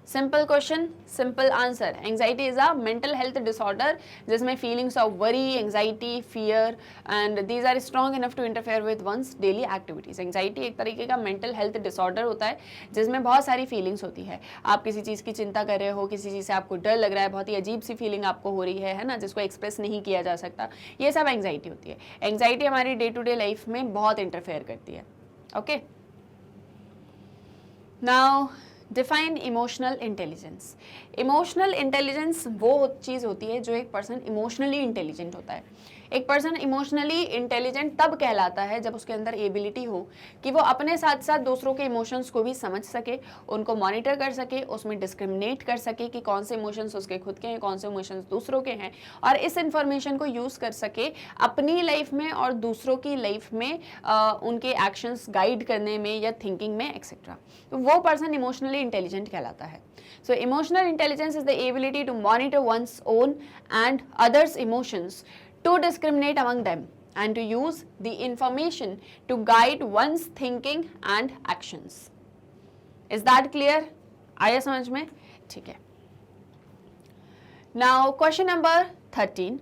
Simple question, simple answer. Anxiety is a mental health disorder जिसमें feelings of worry, anxiety, fear and these are strong enough to interfere with one's daily activities. Anxiety एक तरीके का मेंटल हेल्थ डिसऑर्डर होता है जिसमें बहुत सारी फीलिंग्स होती है। आप किसी चीज़ की चिंता कर रहे हो, किसी चीज़ से आपको डर लग रहा है, बहुत ही अजीब सी फीलिंग आपको हो रही है ना, जिसको एक्सप्रेस नहीं किया जा सकता, ये सब एंजाइटी होती है। एंजाइटी हमारी डे टू डे लाइफ में बहुत इंटरफेयर करती है। Okay, now define emotional intelligence. Emotional intelligence वो चीज़ होती है जो एक पर्सन इमोशनली इंटेलिजेंट होता है। एक पर्सन इमोशनली इंटेलिजेंट तब कहलाता है जब उसके अंदर एबिलिटी हो कि वो अपने साथ साथ दूसरों के इमोशंस को भी समझ सके, उनको मॉनिटर कर सके, उसमें डिस्क्रिमिनेट कर सके कि कौन से इमोशंस उसके खुद के हैं, कौन से इमोशंस दूसरों के हैं, और इस इंफॉर्मेशन को यूज़ कर सके अपनी लाइफ में और दूसरों की लाइफ में उनके एक्शंस गाइड करने में या थिंकिंग में एक्सेट्रा। तो वो पर्सन इमोशनली इंटेलिजेंट कहलाता है। So emotional intelligence is the ability to monitor one's own and others' emotions, to discriminate among them, and to use the information to guide one's thinking and actions. Is that clear? आया समझ में? ठीक है। Now question number 13.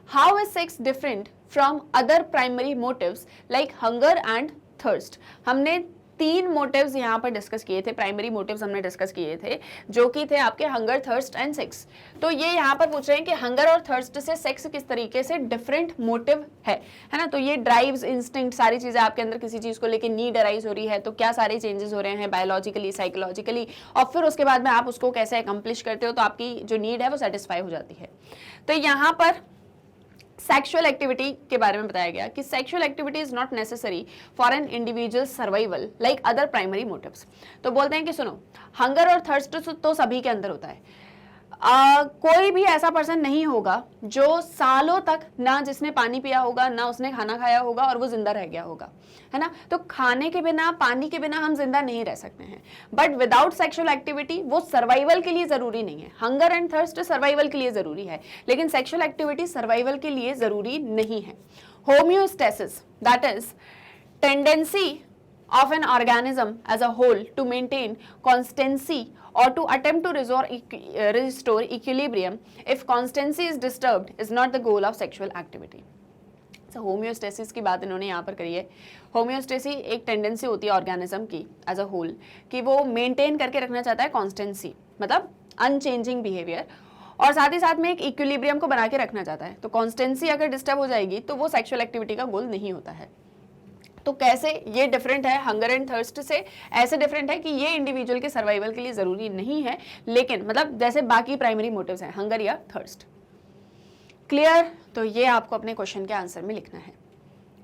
How is sex different from other primary motives like hunger and thirst? हमने 3 मोटिव्स यहाँ पर डिस्कस किए थे, प्राइमरी मोटिव्स हमने डिस्कस किए थे, जो कि थे आपके हंगर, थर्स्ट एंड सेक्स। तो ये यहाँ पर पूछ रहे हैं कि हंगर और थर्स्ट से सेक्स किस तरीके से डिफरेंट मोटिव है ना। तो ये ड्राइव्स, इंस्टिंक्ट, सारी चीजें आपके अंदर किसी चीज को लेकर नीड अराइज हो रही है, तो क्या सारे चेंजेस हो रहे हैं बायोलॉजिकली, साइकोलॉजिकली, और फिर उसके बाद में आप उसको कैसे अकम्प्लिश करते हो तो आपकी जो नीड है वो सेटिस्फाई हो जाती है। तो यहाँ पर सेक्सुअल एक्टिविटी के बारे में बताया गया कि sexual activity is not necessary for an individual survival like other primary motives. तो बोलते हैं कि सुनो, हंगर और थर्स्ट तो सभी के अंदर होता है। कोई भी ऐसा पर्सन नहीं होगा जो सालों तक ना जिसने पानी पिया होगा, ना उसने खाना खाया होगा और वो जिंदा रह गया होगा, है ना। तो खाने के बिना, पानी के बिना हम जिंदा नहीं रह सकते हैं, बट विदाउट सेक्सुअल एक्टिविटी वो सर्वाइवल के लिए जरूरी नहीं है। हंगर एंड थर्स्ट सर्वाइवल के लिए जरूरी है, लेकिन सेक्सुअल एक्टिविटी सर्वाइवल के लिए जरूरी नहीं है। Homeostasis, that is tendency of an organism as a whole to maintain constancy or to attempt to restore equilibrium if constancy is disturbed is not the goal of sexual activity. So homeostasis की बात इन्होंने यहाँ पर करी है। होम्योस्टेसी एक टेंडेंसी होती है ऑर्गेनिज्म की एज अ होल कि वो मेंटेन करके रखना चाहता है कॉन्स्टेंसी, मतलब अनचेंजिंग बिहेवियर, और साथ ही साथ में एक इक्विलिब्रियम को बना के रखना चाहता है। तो कॉन्स्टेंसी अगर डिस्टर्ब हो जाएगी तो वो सेक्सुअल एक्टिविटी का गोल नहीं होता है। तो कैसे ये डिफरेंट है हंगर एंड थर्स्ट से? ऐसे डिफरेंट है कि ये इंडिविजुअल के सर्वाइवल के लिए जरूरी नहीं है, लेकिन मतलब जैसे बाकी प्राइमरी मोटिव्स हैं, हंगर या थर्स्ट। क्लियर? तो ये आपको अपने क्वेश्चन के आंसर में लिखना है।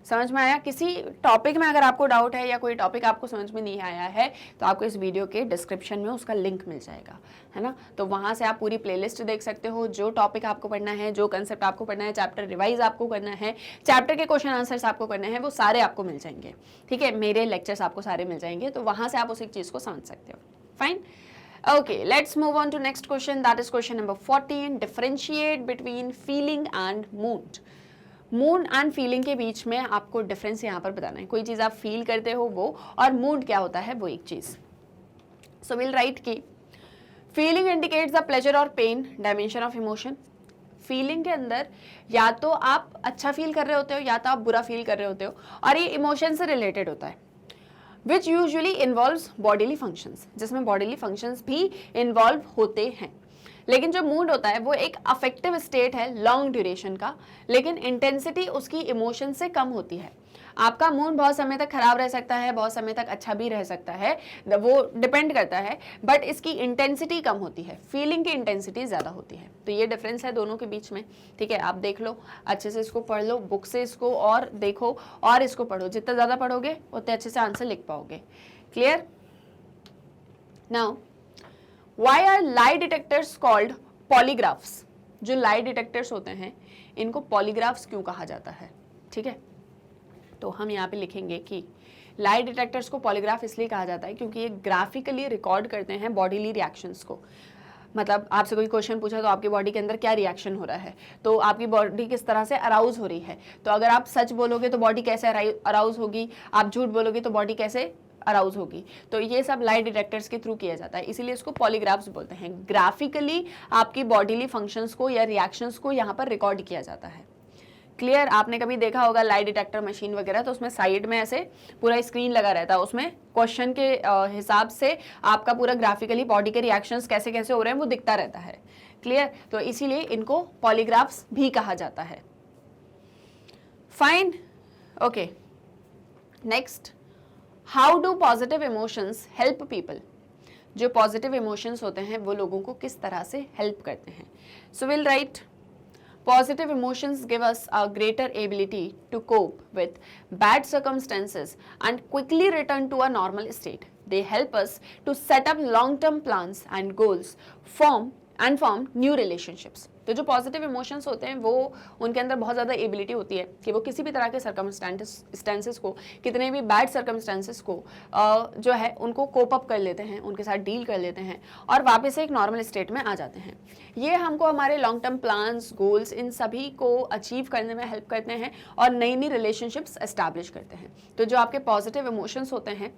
समझ में आया? किसी टॉपिक में अगर आपको डाउट है या कोई टॉपिक आपको समझ में नहीं आया है तो आपको इस वीडियो के डिस्क्रिप्शन में उसका लिंक मिल जाएगा, है ना। तो वहाँ से आप पूरी प्लेलिस्ट देख सकते हो, जो टॉपिक आपको पढ़ना है, जो कंसेप्ट आपको पढ़ना है, चैप्टर रिवाइज आपको करना है, चैप्टर के क्वेश्चन आंसर्स आपको करने हैं, वो सारे आपको मिल जाएंगे, ठीक है। मेरे लेक्चर्स आपको सारे मिल जाएंगे, तो वहाँ से आप उस एक चीज़ को समझ सकते हो। Fine, okay, let's move on to next question, that is question number 14. Differentiate between feeling and mood. Mood and feeling के बीच में आपको डिफरेंस यहाँ पर बताना है। कोई चीज़ आप फील करते हो वो, और मूड क्या होता है वो एक चीज़। सो विल राइट की फीलिंग इंडिकेट्स द प्लेजर और pain dimension of emotion. Feeling के अंदर या तो आप अच्छा फील कर रहे होते हो या तो आप बुरा फील कर रहे होते हो, और ये इमोशन से रिलेटेड होता है, विच यूजुअली इन्वॉल्व्स बॉडीली फंक्शंस, जिसमें बॉडीली फंक्शंस भी इन्वॉल्व होते हैं। लेकिन जो मूड होता है वो एक अफेक्टिव स्टेट है लॉन्ग ड्यूरेशन का, लेकिन इंटेंसिटी उसकी इमोशन से कम होती है। आपका मूड बहुत समय तक खराब रह सकता है, बहुत समय तक अच्छा भी रह सकता है, वो डिपेंड करता है, बट इसकी इंटेंसिटी कम होती है, फीलिंग की इंटेंसिटी ज़्यादा होती है। तो ये डिफरेंस है दोनों के बीच में, ठीक है। आप देख लो, अच्छे से इसको पढ़ लो, बुक से इसको और देखो और इसको पढ़ो, जितना ज़्यादा पढ़ोगे उतने अच्छे से आंसर लिख पाओगे। Clear? Now Why are lie detectors called polygraphs? जो lie detectors होते हैं इनको polygraphs क्यों कहा जाता है? ठीक है, तो हम यहाँ पे लिखेंगे कि lie detectors को polygraph इसलिए कहा जाता है क्योंकि ये ग्राफिकली रिकॉर्ड करते हैं बॉडीली रिएक्शंस को। मतलब आपसे कोई क्वेश्चन पूछा तो आपकी बॉडी के अंदर क्या रिएक्शन हो रहा है, तो आपकी बॉडी किस तरह से अराउज हो रही है। तो अगर आप सच बोलोगे तो बॉडी कैसे अराउज होगी, आप झूठ बोलोगे तो बॉडी कैसे अराउज होगी। तो ये सब लाई डिटेक्टर्स के थ्रू किया जाता है, इसीलिए इसको पॉलीग्राफ्स बोलते हैं। ग्राफिकली आपकी बॉडीली फंक्शंस को या रिएक्शंस को यहाँ पर रिकॉर्ड किया जाता है। क्लियर? आपने कभी देखा होगा लाई डिटेक्टर मशीन वगैरह, तो उसमें साइड में ऐसे पूरा स्क्रीन लगा रहता है, उसमें क्वेश्चन के हिसाब से आपका पूरा ग्राफिकली बॉडी के रिएक्शंस कैसे कैसे हो रहे हैं वो दिखता रहता है। क्लियर? तो इसीलिए इनको पॉलीग्राफ्स भी कहा जाता है। Fine, okay. Next, how do positive emotions help people? जो पॉजिटिव इमोशंस होते हैं वो लोगों को किस तरह से हेल्प करते हैं? सो will right positive emotions give us a greater ability to cope with bad circumstances and quickly return to a normal state. They help us to set up long-term plans and goals, form new relationships. तो जो पॉजिटिव इमोशंस होते हैं वो उनके अंदर बहुत ज़्यादा एबिलिटी होती है कि वो किसी भी तरह के सर्कमस्टेंसेस को, कितने भी बैड सर्कमस्टेंसेस को जो है उनको कोप अप कर लेते हैं, उनके साथ डील कर लेते हैं और वापस से एक नॉर्मल स्टेट में आ जाते हैं। ये हमको हमारे लॉन्ग टर्म प्लान्स, गोल्स, इन सभी को अचीव करने में हेल्प करते हैं और नई नई रिलेशनशिप्स एस्टैब्लिश करते हैं। तो जो आपके पॉजिटिव इमोशंस होते हैं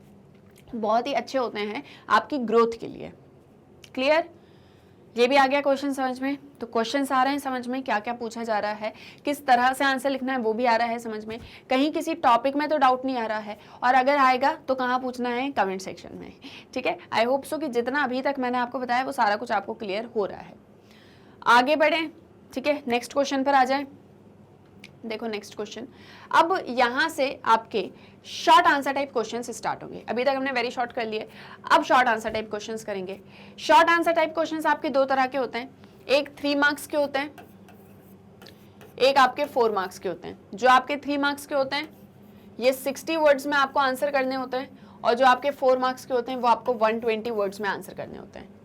बहुत ही अच्छे होते हैं आपकी ग्रोथ के लिए। क्लियर? ये भी आ गया क्वेश्चन समझ में? तो क्वेश्चंस आ रहे हैं समझ में, क्या क्या पूछा जा रहा है, किस तरह से आंसर लिखना है वो भी आ रहा है समझ में, कहीं किसी टॉपिक में तो डाउट नहीं आ रहा है, और अगर आएगा तो कहाँ पूछना है, कमेंट सेक्शन में। ठीक है, आई होप सो कि जितना अभी तक मैंने आपको बताया वो सारा कुछ आपको क्लियर हो रहा है। आगे बढ़ें, ठीक है, नेक्स्ट क्वेश्चन पर आ जाए। देखो नेक्स्ट क्वेश्चन, अब यहाँ से आपके short answer type questions start होंगे। अभी तक हमने वेरी शॉर्ट कर लिए, अब शॉर्ट आंसर टाइप क्वेश्चंस करेंगे। शॉर्ट आंसर टाइप क्वेश्चंस आपके दो तरह के होते हैं, एक 3 मार्क्स के होते हैं, एक आपके 4 मार्क्स के होते हैं। जो आपके 3 मार्क्स के होते हैं ये 60 वर्ड्स में आपको आंसर करने होते हैं, और जो आपके 4 मार्क्स के होते हैं वो आपको 120 वर्ड्स में आंसर करने होते हैं।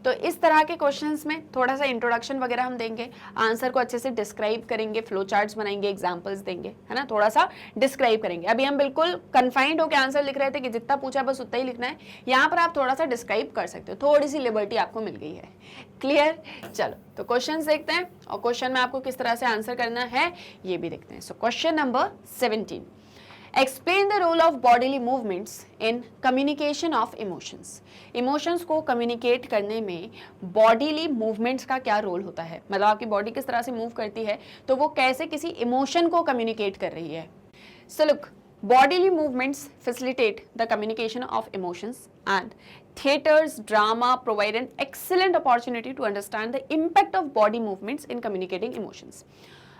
तो इस तरह के क्वेश्चंस में थोड़ा सा इंट्रोडक्शन वगैरह हम देंगे, आंसर को अच्छे से डिस्क्राइब करेंगे, फ्लो चार्ट्स बनाएंगे, एग्जांपल्स देंगे, है ना, थोड़ा सा डिस्क्राइब करेंगे। अभी हम बिल्कुल कन्फाइंड होकर आंसर लिख रहे थे कि जितना पूछा बस उतना ही लिखना है, यहाँ पर आप थोड़ा सा डिस्क्राइब कर सकते हो, थोड़ी सी लिबर्टी आपको मिल गई है। क्लियर? चलो तो क्वेश्चन देखते हैं, और क्वेश्चन में आपको किस तरह से आंसर करना है ये भी देखते हैं। So question number 17, explain the role of bodily movements in communication of emotions. Emotions को कम्युनिकेट करने में बॉडीली मूवमेंट्स का क्या रोल होता है, मतलब आपकी बॉडी किस तरह से मूव करती है तो वो कैसे किसी इमोशन को कम्युनिकेट कर रही है। So look, bodily movements facilitate the communication of emotions, and theaters drama provide an excellent opportunity to understand the impact of body movements in communicating emotions.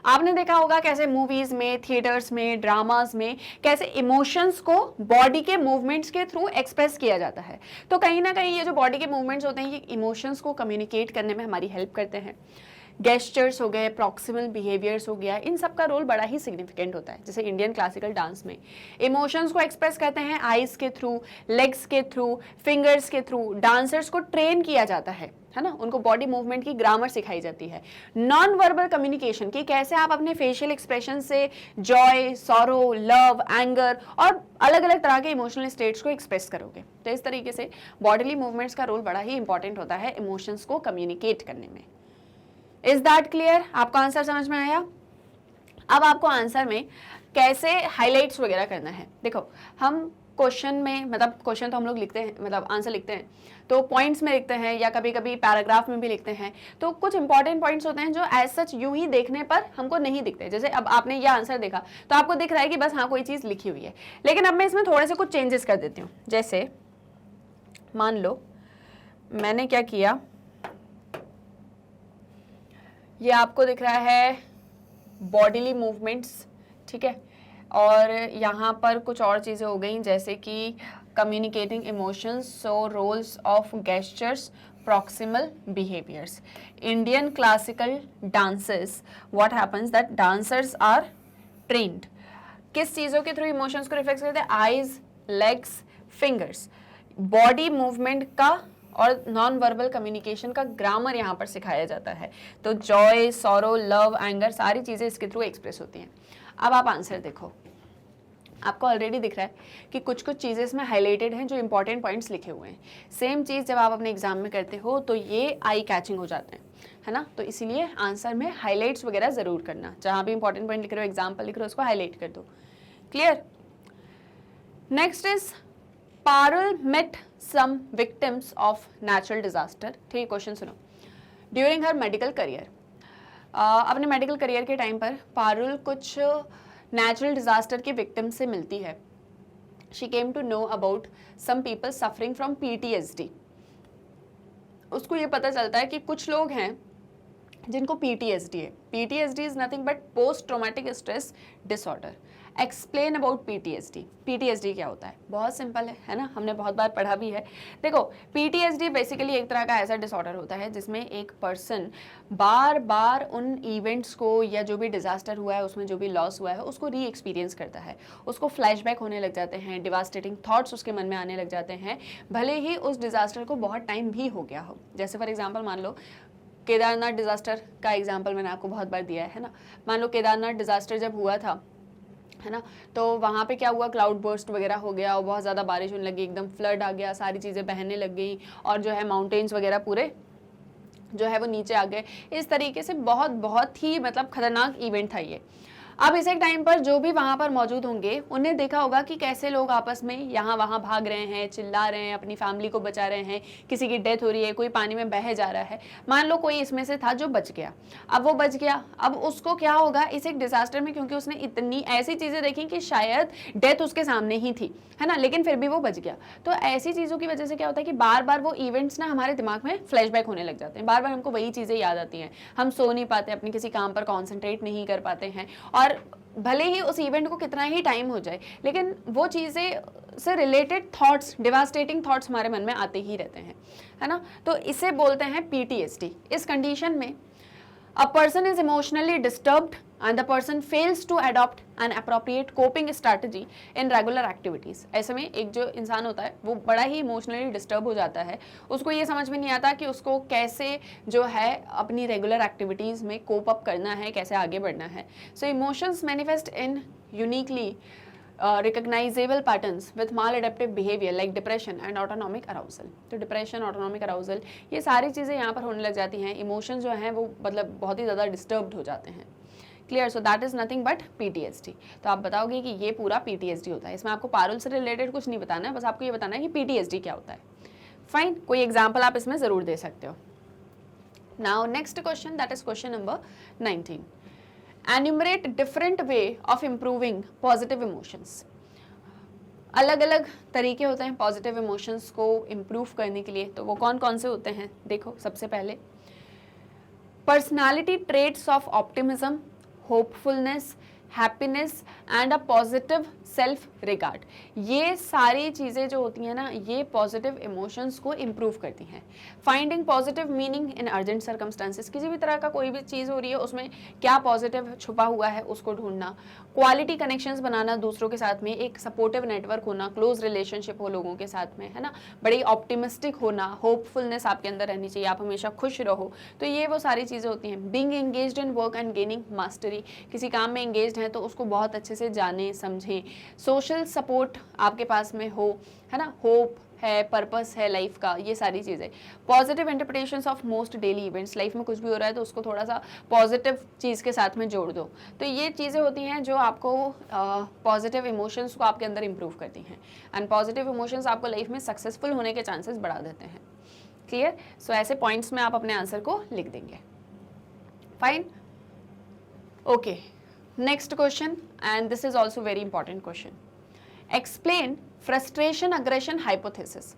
आपने देखा होगा कैसे मूवीज में, थिएटर्स में, ड्रामास में कैसे इमोशंस को बॉडी के मूवमेंट्स के थ्रू एक्सप्रेस किया जाता है। तो कहीं ना कहीं ये जो बॉडी के मूवमेंट्स होते हैं ये इमोशंस को कम्युनिकेट करने में हमारी हेल्प करते हैं। गेस्चर्स हो गए, प्रॉक्सिमल बिहेवियर्स हो गया, इन सब का रोल बड़ा ही सिग्निफिकेंट होता है। जैसे इंडियन क्लासिकल डांस में इमोशंस को एक्सप्रेस करते हैं आईज के थ्रू, लेग्स के थ्रू, फिंगर्स के थ्रू। डांसर्स को ट्रेन किया जाता है ना, उनको बॉडी मूवमेंट की ग्रामर सिखाई जाती है। नॉन वर्बल कम्युनिकेशन की कैसे आप अपने फेशियल एक्सप्रेशन से जॉय, सॉरो, लव, एंगर और अलग अलग तरह के इमोशनल स्टेट्स को एक्सप्रेस करोगे। तो इस तरीके से बॉडीली मूवमेंट्स का रोल बड़ा ही इंपॉर्टेंट होता है इमोशंस को कम्युनिकेट करने में। Is that clear? आपको आंसर समझ में आया? अब आपको आंसर में कैसे हाइलाइट्स वगैरह करना है। देखो हम क्वेश्चन में, मतलब क्वेश्चन तो हम लोग लिखते हैं, मतलब आंसर लिखते हैं तो पॉइंट्स में लिखते हैं या कभी कभी पैराग्राफ में भी लिखते हैं। तो कुछ इंपॉर्टेंट पॉइंट्स होते हैं जो एज सच यूं ही देखने पर हमको नहीं दिखते। जैसे अब आपने ये आंसर देखा तो आपको दिख रहा है कि बस हाँ कोई चीज़ लिखी हुई है, लेकिन अब मैं इसमें थोड़े से कुछ चेंजेस कर देती हूँ। जैसे मान लो मैंने क्या किया, ये आपको दिख रहा है बॉडीली मूवमेंट्स, ठीक है, और यहाँ पर कुछ और चीज़ें हो गई जैसे कि communicating emotions, so roles of gestures, proximal behaviours. Indian classical dances, what happens that dancers are trained किस चीज़ों के थ्रू इमोशंस को रिफ्लेक्ट करते हैं, eyes, legs, fingers. Body movement का और नॉन वर्बल कम्युनिकेशन का ग्रामर यहाँ पर सिखाया जाता है। तो जॉय, सॉरो, लव, एंगर सारी चीज़ें इसके थ्रू एक्सप्रेस होती हैं। अब आप आंसर देखो, आपको ऑलरेडी दिख रहा है कि कुछ कुछ चीज़ें इसमें हाईलाइटेड हैं जो इंपॉर्टेंट पॉइंट्स लिखे हुए हैं। सेम चीज़ जब आप अपने एग्जाम में करते हो तो ये आई कैचिंग हो जाते हैं, है ना। तो इसीलिए आंसर में हाईलाइट्स वगैरह ज़रूर करना, जहाँ भी इंपॉर्टेंट पॉइंट लिख रहे हो, एग्जाम्पल लिख रहे हो, उसको हाईलाइट कर दो। Clear? Next is Parul met some victims of natural disaster। ठीक है, क्वेश्चन सुनो। ड्यूरिंग हर मेडिकल करियर, अपने मेडिकल करियर के टाइम पर पारुल कुछ नेचुरल डिजास्टर के विक्टिम से मिलती है। She came to know about some people suffering from PTSD। उसको ये पता चलता है कि कुछ लोग हैं जिनको PTSD है। PTSD is nothing but post traumatic stress disorder. Explain about PTSD। PTSD क्या होता है? बहुत सिंपल है ना, हमने बहुत बार पढ़ा भी है। देखो PTSD बेसिकली एक तरह का ऐसा डिसऑर्डर होता है जिसमें एक पर्सन बार बार उन इवेंट्स को या जो भी डिजास्टर हुआ है उसमें जो भी लॉस हुआ है उसको री एक्सपीरियंस करता है। उसको फ्लैशबैक होने लग जाते हैं, डिवास्टेटिंग थॉट्स उसके मन में आने लग जाते हैं, भले ही उस डिजास्टर को बहुत टाइम भी हो गया हो। जैसे फॉर एग्जाम्पल मान लो केदारनाथ डिजास्टर का एग्जाम्पल मैंने आपको बहुत बार दिया है ना। मान लो केदारनाथ डिजास्टर जब हुआ था, है ना, तो वहाँ पे क्या हुआ, क्लाउड बर्स्ट वगैरह हो गया और बहुत ज़्यादा बारिश होने लगी, एकदम फ्लड आ गया, सारी चीज़ें बहने लग गई और जो है माउंटेन्स वगैरह पूरे जो है वो नीचे आ गए। इस तरीके से बहुत बहुत ही मतलब खतरनाक इवेंट था ये। अब इस एक टाइम पर जो भी वहाँ पर मौजूद होंगे उन्हें देखा होगा कि कैसे लोग आपस में यहाँ वहाँ भाग रहे हैं, चिल्ला रहे हैं, अपनी फैमिली को बचा रहे हैं, किसी की डेथ हो रही है, कोई पानी में बह जा रहा है। मान लो कोई इसमें से था जो बच गया, अब वो बच गया, अब उसको क्या होगा इस एक डिजास्टर में, क्योंकि उसने इतनी ऐसी चीज़ें देखी कि शायद डेथ उसके सामने ही थी, है ना, लेकिन फिर भी वो बच गया। तो ऐसी चीज़ों की वजह से क्या होता है कि बार बार वो इवेंट्स ना हमारे दिमाग में फ्लैशबैक होने लग जाते हैं, बार बार हमको वही चीज़ें याद आती हैं, हम सो नहीं पाते, अपने किसी काम पर कॉन्सेंट्रेट नहीं कर पाते हैं, और भले ही उस इवेंट को कितना ही टाइम हो जाए लेकिन वो चीज़ें से रिलेटेड थॉट्स, डिवास्टेटिंग थॉट्स हमारे मन में आते ही रहते हैं, है ना। तो इसे बोलते हैं PTSD। इस कंडीशन में a person is emotionally disturbed and the person fails to adopt an appropriate coping strategy in regular activities। ऐसे में एक जो इंसान होता है वो बड़ा ही इमोशनली डिस्टर्ब हो जाता है, उसको ये समझ में नहीं आता कि उसको कैसे जो है अपनी रेगुलर एक्टिविटीज़ में कोप अप करना है, कैसे आगे बढ़ना है। So emotions manifest in uniquely recognizable patterns with maladaptive behavior like depression and autonomic arousal। तो डिप्रेशन, ऑटोनॉमिक अराउजल, ये सारी चीज़ें यहाँ पर होने लग जाती हैं, इमोशंस जो हैं वो मतलब बहुत ही ज़्यादा डिस्टर्ब्ड हो जाते हैं। Clear? So that is nothing but PTSD। तो आप बताओगे कि ये पूरा PTSD होता है। इसमें आपको पारुल से रिलेटेड कुछ नहीं बताना है, बस आपको ये बताना है कि PTSD क्या होता है। फाइन, कोई एग्जाम्पल आप इसमें ज़रूर दे सकते हो। Now next question, that is question number 19। Enumerate different way of improving positive emotions. अलग अलग तरीके होते हैं पॉजिटिव इमोशंस को इम्प्रूव करने के लिए, तो वो कौन कौन से होते हैं देखो। सबसे पहले personality traits of optimism, hopefulness, happiness and a positive self regard. ये सारी चीज़ें जो होती हैं ना, ये पॉजिटिव इमोशंस को इम्प्रूव करती हैं। Finding positive meaning in urgent circumstances, किसी भी तरह का कोई भी चीज़ हो रही है उसमें क्या पॉजिटिव छुपा हुआ है उसको ढूंढना। क्वालिटी कनेक्शंस बनाना दूसरों के साथ में, एक सपोर्टिव नेटवर्क होना, क्लोज रिलेशनशिप हो लोगों के साथ में, है ना, बड़ी ऑप्टिमिस्टिक होना, होपफुलनेस आपके अंदर रहनी चाहिए, आप हमेशा खुश रहो। तो ये वो सारी चीज़ें होती हैं। Being engaged in work and gaining mastery, किसी काम में एंगेज्ड हैं तो उसको बहुत अच्छे से जाने समझें। सोशल सपोर्ट आपके पास में हो, है ना, होप है, पर्पस है लाइफ का, ये सारी चीज़ें। Positive interpretations of most daily events, life में कुछ भी हो रहा है तो उसको थोड़ा सा पॉजिटिव चीज़ के साथ में जोड़ दो। तो ये चीज़ें होती हैं जो आपको पॉजिटिव इमोशंस को आपके अंदर इंप्रूव करती हैं, एंड पॉजिटिव इमोशंस आपको लाइफ में सक्सेसफुल होने के चांसेस बढ़ा देते हैं। क्लियर? सो ऐसे पॉइंट्स में आप अपने आंसर को लिख देंगे। Fine, okay. Next question, and this is also very important question. Explain frustration aggression hypothesis.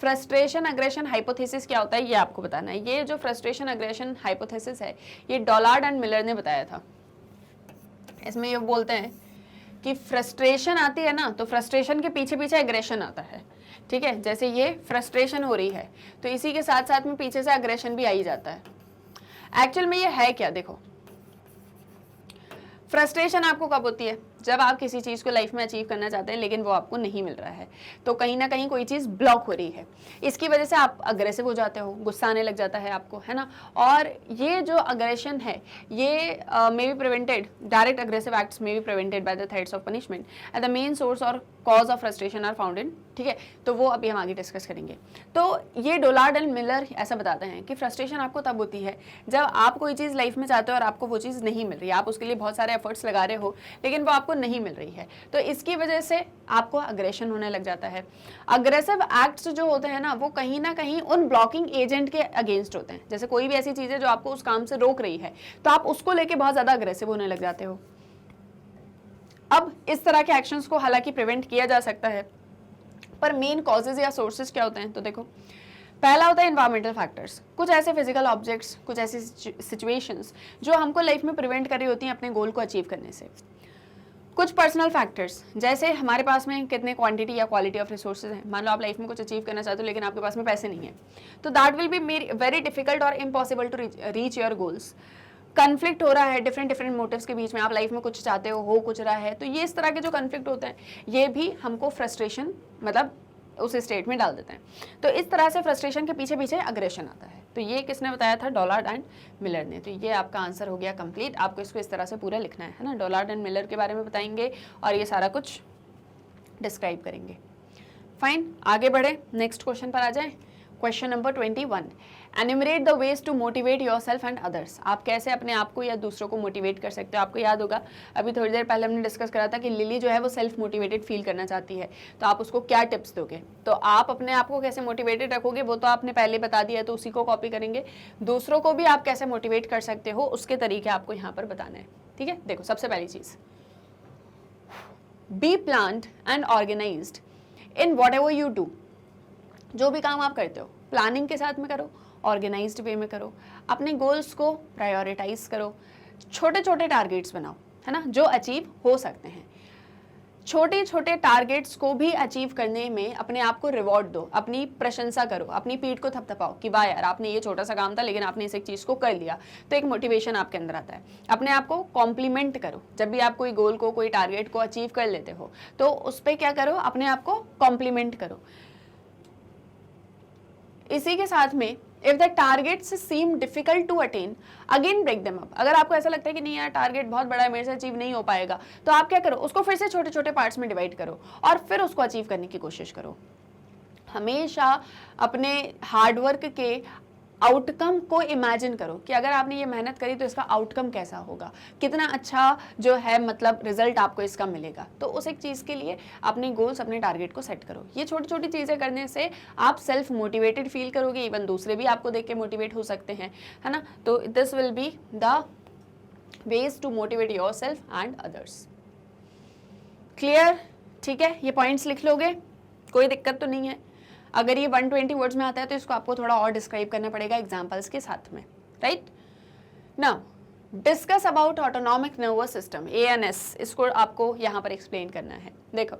Frustration aggression hypothesis क्या होता है ये आपको बताना है। ये जो फ्रस्ट्रेशन अग्रेशन हाइपोथेसिस है ये डॉलार्ड एंड मिलर ने बताया था। इसमें ये बोलते हैं कि फ्रस्ट्रेशन आती है ना तो फ्रस्ट्रेशन के पीछे पीछे अग्रेशन आता है। ठीक है, जैसे ये फ्रस्ट्रेशन हो रही है तो इसी के साथ साथ में पीछे से अग्रेशन भी आ ही जाता है। एक्चुअल में ये है क्या, देखो, फ्रस्ट्रेशन आपको कब होती है? जब आप किसी चीज़ को लाइफ में अचीव करना चाहते हैं लेकिन वो आपको नहीं मिल रहा है, तो कहीं ना कहीं कोई चीज़ ब्लॉक हो रही है, इसकी वजह से आप अग्रेसिव हो जाते हो, गुस्सा आने लग जाता है आपको, है ना। और ये जो अग्रेशन है ये may be prevented, direct aggressive acts may be prevented by the threats of punishment and the main source और cause of frustration are found in. ठीक है, तो वो अभी हम आगे डिस्कस करेंगे। तो ये डोलार्ड एंड मिलर ऐसा बताते हैं कि फ्रस्ट्रेशन आपको तब होती है जब आप कोई चीज़ लाइफ में चाहते हो और आपको वो चीज़ नहीं मिल रही है, आप उसके लिए बहुत सारे एफर्ट्स लगा रहे हो लेकिन वो आपको नहीं मिल रही है, तो इसकी वजह से आपको अग्रेशन होने लग जाता है। अग्रेसिव एक्ट्स जो होते हैं ना वो कहीं ना कहीं उन ब्लॉकिंग एजेंट के अगेंस्ट होते हैं। जैसे कोई भी ऐसी चीज़ है जो आपको उस काम से रोक रही है तो आप उसको लेके बहुत ज़्यादा अग्रेसिव होने लग जाते हो। अब इस तरह के एक्शंस को हालांकि प्रिवेंट किया जा सकता है, पर मेन कॉजेज या सोर्सेज क्या होते हैं तो देखो, पहला होता है एनवायरमेंटल फैक्टर्स, कुछ ऐसे फिजिकल ऑब्जेक्ट्स, कुछ ऐसी सिचुएशंस जो हमको लाइफ में प्रिवेंट कर रही होती हैं अपने गोल को अचीव करने से। कुछ पर्सनल फैक्टर्स, जैसे हमारे पास में कितने क्वांटिटी या क्वालिटी ऑफ रिसोर्सेज हैं। मान लो आप लाइफ में कुछ अचीव करना चाहते हो लेकिन आपके पास में पैसे नहीं है, तो that will be very difficult और impossible to reach your goals. Conflict हो रहा है डिफरेंट मोटिव्स के बीच में, आप लाइफ में कुछ चाहते हो कुछ रहा है, तो ये इस तरह के जो कन्फ्लिक्ट होते हैं ये भी हमको फ्रस्ट्रेशन मतलब उस स्टेट में डाल देते हैं। तो इस तरह से फ्रस्ट्रेशन के पीछे पीछे अग्रेशन आता है। तो ये किसने बताया था? डॉलार्ड एंड मिलर ने। तो ये आपका आंसर हो गया कंप्लीट। आपको इसको इस तरह से पूरा लिखना है ना, डॉलार्ड एंड मिलर के बारे में बताएंगे और ये सारा कुछ डिस्क्राइब करेंगे। फाइन, आगे बढ़े, नेक्स्ट क्वेश्चन पर आ जाए। Question number 21। Enumerate the ways to motivate yourself and others. आप कैसे अपने आप को या दूसरों को मोटिवेट कर सकते हो। आपको याद होगा अभी थोड़ी देर पहले हमने डिस्कस करा था कि लिली जो है वो सेल्फ मोटिवेटेड फील करना चाहती है, तो आप उसको क्या टिप्स दोगे। तो आप अपने आप को कैसे मोटिवेटेड रखोगे वो तो आपने पहले बता दिया, तो उसी को कॉपी करेंगे। दूसरों को भी आप कैसे मोटिवेट कर सकते हो उसके तरीके आपको यहाँ पर बताना है, ठीक है। देखो सबसे पहली चीज़, be planned and organized in whatever you do. जो भी काम आप करते हो प्लानिंग के साथ में करो, ऑर्गेनाइज्ड वे में करो, अपने गोल्स को प्रायोरिटाइज करो, छोटे छोटे टारगेट्स बनाओ, है ना, जो अचीव हो सकते हैं। छोटे छोटे टारगेट्स को भी अचीव करने में अपने आप को रिवॉर्ड दो, अपनी प्रशंसा करो, अपनी पीठ को थपथपाओ कि वाह यार आपने ये छोटा सा काम था लेकिन आपने इस एक चीज़ को कर लिया, तो एक मोटिवेशन आपके अंदर आता है। अपने आप को कॉम्प्लीमेंट करो, जब भी आप कोई गोल को कोई टारगेट को अचीव कर लेते हो तो उस पर क्या करो, अपने आप को कॉम्प्लीमेंट करो। इसी के साथ में if the targets seem difficult to attain again break them up. अगर आपको ऐसा लगता है कि नहीं यार टारगेट बहुत बड़ा है मेरे से अचीव नहीं हो पाएगा, तो आप क्या करो, उसको फिर से छोटे छोटे पार्ट्स में डिवाइड करो और फिर उसको अचीव करने की कोशिश करो। हमेशा अपने हार्डवर्क के आउटकम को इमेजिन करो कि अगर आपने ये मेहनत करी तो इसका आउटकम कैसा होगा, कितना अच्छा जो है मतलब रिजल्ट आपको इसका मिलेगा। तो उस एक चीज़ के लिए अपने गोल्स अपने टारगेट को सेट करो। ये छोटी छोटी चीज़ें करने से आप सेल्फ मोटिवेटेड फील करोगे, इवन दूसरे भी आपको देख के मोटिवेट हो सकते हैं, है ना। तो this will be the ways to motivate yourself and others. Clear, ठीक है, ये पॉइंट्स लिख लोगे, कोई दिक्कत तो नहीं है। अगर ये 120 वर्ड्स में आता है तो इसको आपको थोड़ा और डिस्क्राइब करना पड़ेगा एग्जांपल्स के साथ में, right. Now discuss about autonomic nervous system, ANS, इसको आपको यहाँ पर एक्सप्लेन करना है। देखो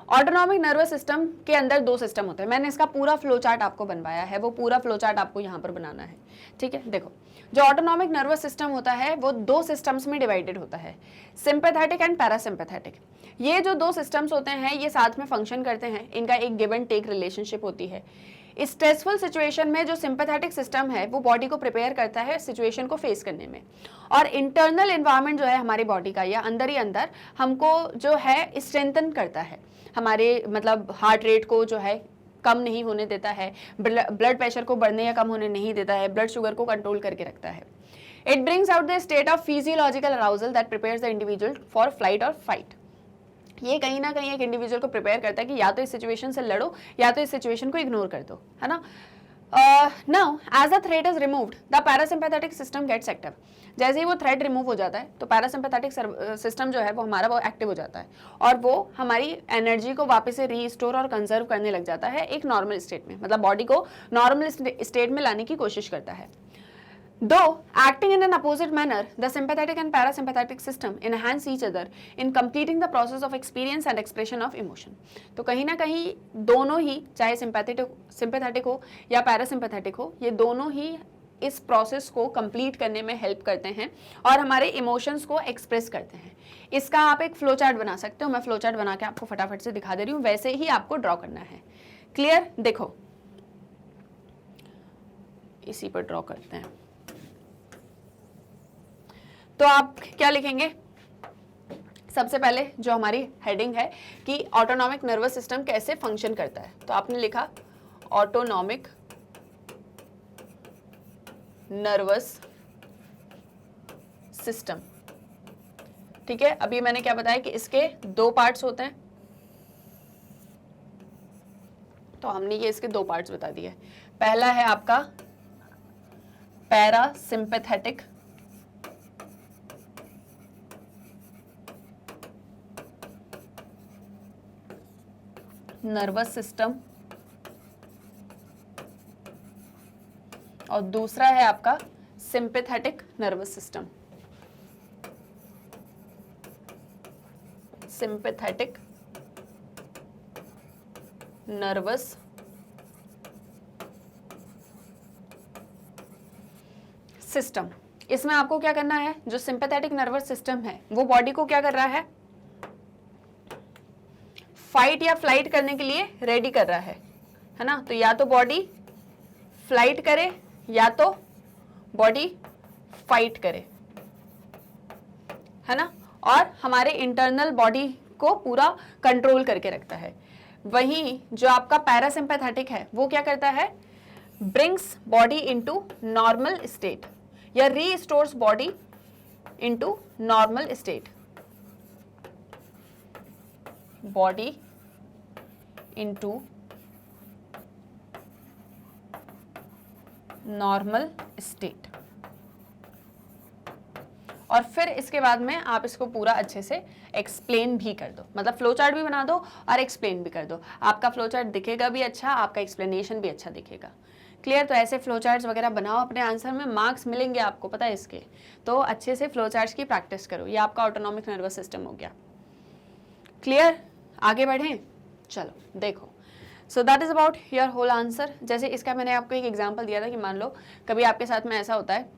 ऑटोनॉमिक नर्वस सिस्टम के अंदर दो सिस्टम होते हैं। मैंने इसका पूरा फ्लो चार्ट आपको बनवाया है, वो पूरा फ्लो चार्ट आपको यहाँ पर बनाना है, ठीक है। देखो जो ऑटोनॉमिक नर्वस सिस्टम होता है वो दो सिस्टम्स में डिवाइडेड होता है, सिंपैथेटिक एंड पैरासिम्पैथेटिक। ये जो दो सिस्टम्स होते हैं ये साथ में फंक्शन करते हैं, इनका एक गिव एंड टेक रिलेशनशिप होती है। स्ट्रेसफुल सिचुएशन में जो सिंपैथेटिक सिस्टम है वो बॉडी को प्रिपेयर करता है सिचुएशन को फेस करने में, और इंटरनल एनवायरनमेंट जो है हमारी बॉडी का या अंदर ही अंदर हमको जो है स्ट्रेंथन करता है, हमारे मतलब हार्ट रेट को जो है कम नहीं होने देता है, ब्लड प्रेशर को बढ़ने या कम होने नहीं देता है, ब्लड शुगर को कंट्रोल करके रखता है। It brings out the state of physiological arousal that prepares the individual for flight और फाइट। ये कहीं ना कहीं एक इंडिविजुअल को प्रिपेयर करता है कि या तो इस सिचुएशन से लड़ो या तो इस सिचुएशन को इग्नोर कर दो, है ना। Now as the threat is removed the parasympathetic system gets active. जैसे ही वो थ्रेट रिमूव हो जाता है तो पैरासिम्पैथेटिक सिस्टम जो है वो हमारा वो एक्टिव हो जाता है और वो हमारी एनर्जी को वापस से रीस्टोर और कंजर्व करने लग जाता है एक नॉर्मल स्टेट में, मतलब बॉडी को नॉर्मल स्टेट में लाने की कोशिश करता है। Though acting in an opposite manner, the sympathetic and parasympathetic system enhance each other in completing the process of experience and expression of emotion. तो कहीं ना कहीं दोनों ही, चाहे सिंपैथेटिक हो या पैरासिम्पैथेटिक हो, ये दोनों ही इस प्रोसेस को कंप्लीट करने में हेल्प करते हैं और हमारे इमोशंस को एक्सप्रेस करते हैं। इसका आप एक फ्लो चार्ट बना सकते हो, मैं फ्लो चार्ट बना के आपको फटाफट से दिखा दे रही हूँ, वैसे ही आपको ड्रॉ करना है। क्लियर, देखो इसी पर ड्रॉ करते हैं। तो आप क्या लिखेंगे, सबसे पहले जो हमारी हेडिंग है कि ऑटोनॉमिक नर्वस सिस्टम कैसे फंक्शन करता है, तो आपने लिखा ऑटोनॉमिक नर्वस सिस्टम, ठीक है। अभी मैंने क्या बताया कि इसके दो पार्ट्स होते हैं, तो हमने ये इसके दो पार्ट्स बता दिए। पहला है आपका पैरासिम्पैथेटिक नर्वस सिस्टम और दूसरा है आपका sympathetic nervous system. Sympathetic nervous system. इसमें आपको क्या करना है, जो सिंपैथेटिक नर्वस सिस्टम है वो बॉडी को क्या कर रहा है, फाइट या फ्लाइट करने के लिए रेडी कर रहा है ना। तो या तो बॉडी फ्लाइट करे या तो बॉडी फाइट करे, है ना, और हमारे इंटरनल बॉडी को पूरा कंट्रोल करके रखता है। वहीं जो आपका पैरासिम्पैथेटिक है वो क्या करता है, brings body into normal state या restores body into normal state, body into normal state। और फिर इसके बाद में आप इसको पूरा अच्छे से एक्सप्लेन भी कर दो, मतलब फ्लो चार्ट भी बना दो और एक्सप्लेन भी कर दो। आपका फ्लो चार्ट दिखेगा भी अच्छा, आपका एक्सप्लेनेशन भी अच्छा दिखेगा। क्लियर? तो ऐसे फ्लो चार्ट्स वगैरह बनाओ, अपने आंसर में मार्क्स मिलेंगे आपको, पता है इसके। तो अच्छे से फ्लो चार्ट्स की प्रैक्टिस करो। ये आपका ऑटोनॉमिक नर्वस सिस्टम हो गया। क्लियर? आगे बढ़ें, चलो देखो। So that is about your whole answer. जैसे इसका मैंने आपको एक एग्जाम्पल दिया था कि मान लो कभी आपके साथ में ऐसा होता है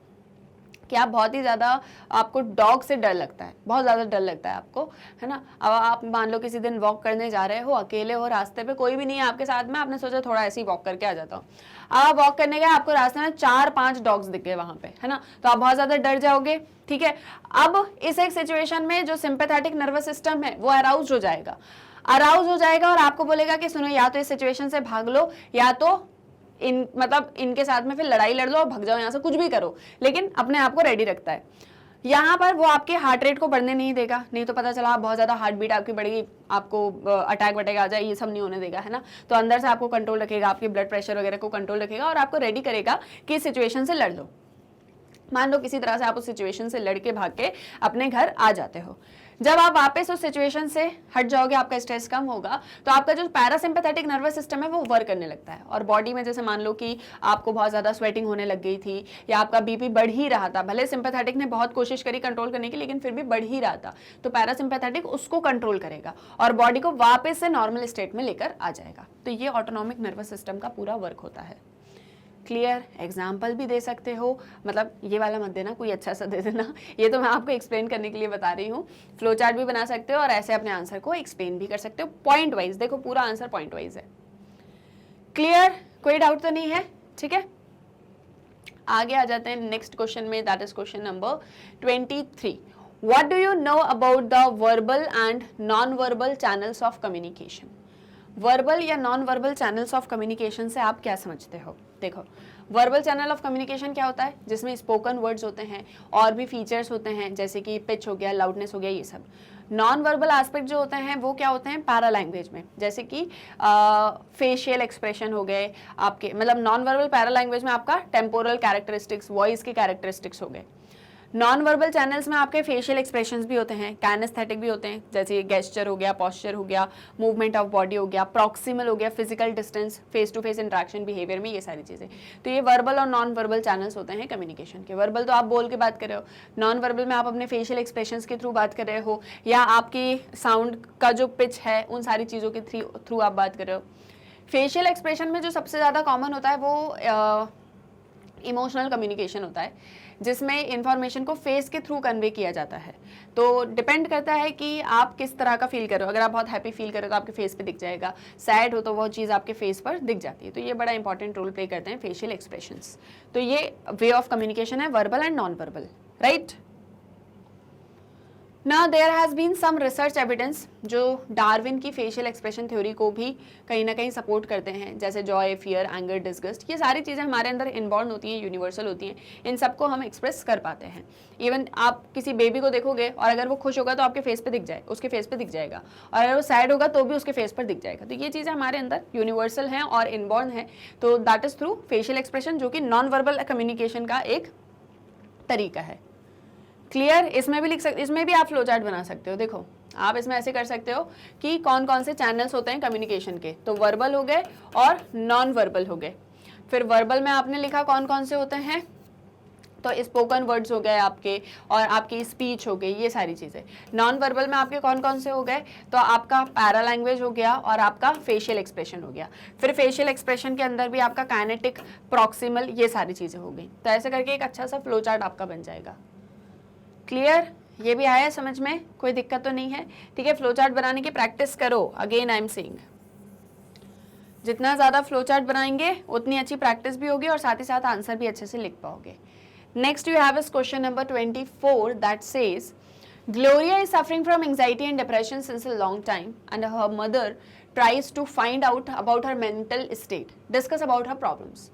कि आप बहुत ही ज़्यादा, आपको डॉग से डर लगता है, बहुत ज़्यादा डर लगता है आपको, है ना। अब आप मान लो किसी दिन वॉक करने जा रहे हो, अकेले हो, रास्ते पे कोई भी नहीं है आपके साथ में, आपने सोचा थोड़ा ऐसे ही वॉक करके आ जाता हूँ। आप वॉक करने गए, आपको रास्ते में 4-5 डॉग्स दिख गए वहाँ पे, है ना, तो आप बहुत ज़्यादा डर जाओगे। ठीक है, अब इस एक सिचुएशन में जो सिंपैथेटिक नर्वस सिस्टम है वो अराउज हो जाएगा, और आपको बोलेगा कि सुनो, या तो इस सिचुएशन से भाग लो, या तो मतलब इनके साथ में फिर लड़ाई लड़ लो और भाग जाओ यहाँ से, कुछ भी करो, लेकिन अपने आप को रेडी रखता है। यहाँ पर वो आपके हार्ट रेट को बढ़ने नहीं देगा, नहीं तो पता चला आप बहुत ज़्यादा हार्ट बीट आपकी बढ़ेगी, आपको अटैक वटैक आ जाए, ये सब नहीं होने देगा, है ना। तो अंदर से आपको कंट्रोल रखेगा, आपके ब्लड प्रेशर वगैरह को कंट्रोल रखेगा और आपको रेडी करेगा कि इस सिचुएशन से लड़ लो। मान लो किसी तरह से आप उस सिचुएशन से लड़के भाग के अपने घर आ जाते हो। जब आप वापस उस सिचुएशन से हट जाओगे, आपका स्ट्रेस कम होगा, तो आपका जो पैरासिम्पैथेटिक नर्वस सिस्टम है वो वर्क करने लगता है। और बॉडी में जैसे मान लो कि आपको बहुत ज़्यादा स्वेटिंग होने लग गई थी, या आपका बीपी बढ़ ही रहा था, भले सिंपैथेटिक ने बहुत कोशिश करी कंट्रोल करने की, लेकिन फिर भी बढ़ ही रहा था, तो पैरासिम्पैथेटिक उसको कंट्रोल करेगा और बॉडी को वापस से नॉर्मल स्टेट में लेकर आ जाएगा। तो ये ऑटोनॉमिक नर्वस सिस्टम का पूरा वर्क होता है। क्लियर? एग्जाम्पल भी दे सकते हो, मतलब ये वाला मत देना, कोई अच्छा सा दे देना, ये तो मैं आपको एक्सप्लेन करने के लिए बता रही हूँ। फ्लो चार्ट भी बना सकते हो और ऐसे अपने आंसर को एक्सप्लेन भी कर सकते हो पॉइंट वाइज। देखो पूरा आंसर पॉइंट वाइज है। क्लियर? कोई डाउट तो नहीं है? ठीक है, आगे आ जाते हैं नेक्स्ट क्वेश्चन में, that is question number 23। What do you know about the verbal and non verbal channels of communication? Verbal या non verbal channels of communication से आप क्या समझते हो? देखो, वर्बल चैनल ऑफ कम्युनिकेशन क्या होता है? जिसमें स्पोकन वर्ड्स होते हैं और भी फीचर्स होते हैं, जैसे कि पिच हो गया, लाउडनेस हो गया, ये सब। नॉन वर्बल एस्पेक्ट जो होते हैं वो क्या होते हैं? पैरा लैंग्वेज में, जैसे कि फेशियल एक्सप्रेशन हो गए आपके, मतलब नॉन वर्बल पैरा लैंग्वेज में आपका टेम्पोरल कैरेक्टरिस्टिक्स, वॉइस के कैरेक्टरिस्टिक्स हो गए। नॉन वर्बल चैनल्स में आपके फेशियल एक्सप्रेशंस भी होते हैं, काइनेस्थेटिक भी होते हैं, जैसे गेस्चर हो गया, पोस्चर हो गया, मूवमेंट ऑफ बॉडी हो गया, प्रॉक्सिमल हो गया, physical distance, face to face interaction, behaviour में, ये सारी चीज़ें। तो ये वर्बल और नॉन वर्बल चैनल्स होते हैं कम्युनिकेशन के। वर्बल तो आप बोल के बात कर रहे हो, नॉन वर्बल में आप अपने फेशियल एक्सप्रेशंस के थ्रू बात कर रहे हो, या आपकी साउंड का जो पिच है उन सारी चीज़ों के थ्रू आप बात कर रहे हो। फेशियल एक्सप्रेशन में जो सबसे ज़्यादा कॉमन होता है वो इमोशनल कम्युनिकेशन होता है, जिसमें इंफॉर्मेशन को फेस के थ्रू कन्वे किया जाता है। तो डिपेंड करता है कि आप किस तरह का फील कर रहे हो। अगर आप बहुत हैप्पी फील कर रहे हो तो आपके फेस पे दिख जाएगा, सैड हो तो वो चीज़ आपके फेस पर दिख जाती है। तो ये बड़ा इंपॉर्टेंट रोल प्ले करते हैं फेशियल एक्सप्रेशंस। तो ये वे ऑफ कम्युनिकेशन है, verbal and non verbal, right. Now there has been some research evidence जो डार्विन की फेशियल एक्सप्रेशन थ्योरी को भी कहीं ना कहीं सपोर्ट करते हैं, जैसे जॉय, फियर, एंगर, डिस्गस्ट, ये सारी चीज़ें हमारे अंदर इनबॉर्न होती हैं, यूनिवर्सल होती हैं, इन सबको हम एक्सप्रेस कर पाते हैं। इवन आप किसी बेबी को देखोगे और अगर वो खुश होगा तो आपके फेस पे दिख जाए, उसके फेस पे दिख जाएगा, और अगर वो सैड होगा तो भी उसके फेस पर दिख जाएगा। तो ये चीज़ें हमारे अंदर यूनिवर्सल हैं और इनबॉर्न है। तो that is through facial expression, जो कि नॉन वर्बल कम्युनिकेशन का एक तरीका है। क्लियर? इसमें भी लिख सकते, इसमें भी आप फ्लो चार्ट बना सकते हो। देखो आप इसमें ऐसे कर सकते हो कि कौन कौन से चैनल्स होते हैं कम्युनिकेशन के, तो वर्बल हो गए और नॉन वर्बल हो गए। फिर वर्बल में आपने लिखा कौन कौन से होते हैं, तो स्पोकन वर्ड्स हो गए आपके, और आपकी स्पीच हो गई, ये सारी चीज़ें। नॉन वर्बल में आपके कौन कौन से हो गए, तो आपका पैरा लैंग्वेज हो गया और आपका फेशियल एक्सप्रेशन हो गया। फिर फेशियल एक्सप्रेशन के अंदर भी आपका काइनेटिक, प्रॉक्सिमल, ये सारी चीज़ें हो गई। तो ऐसे करके एक अच्छा सा फ्लो चार्ट आपका बन जाएगा। क्लियर? ये भी आया समझ में? कोई दिक्कत तो नहीं है? ठीक है, फ्लो चार्ट बनाने की प्रैक्टिस करो। अगेन आई एम सेइंग, जितना ज़्यादा फ्लो चार्ट बनाएंगे उतनी अच्छी प्रैक्टिस भी होगी और साथ ही साथ आंसर भी अच्छे से लिख पाओगे। Next you have is question number 24 that says Gloria is suffering from anxiety and depression since a long time and her mother tries to find out about her mental state. Discuss about her problems.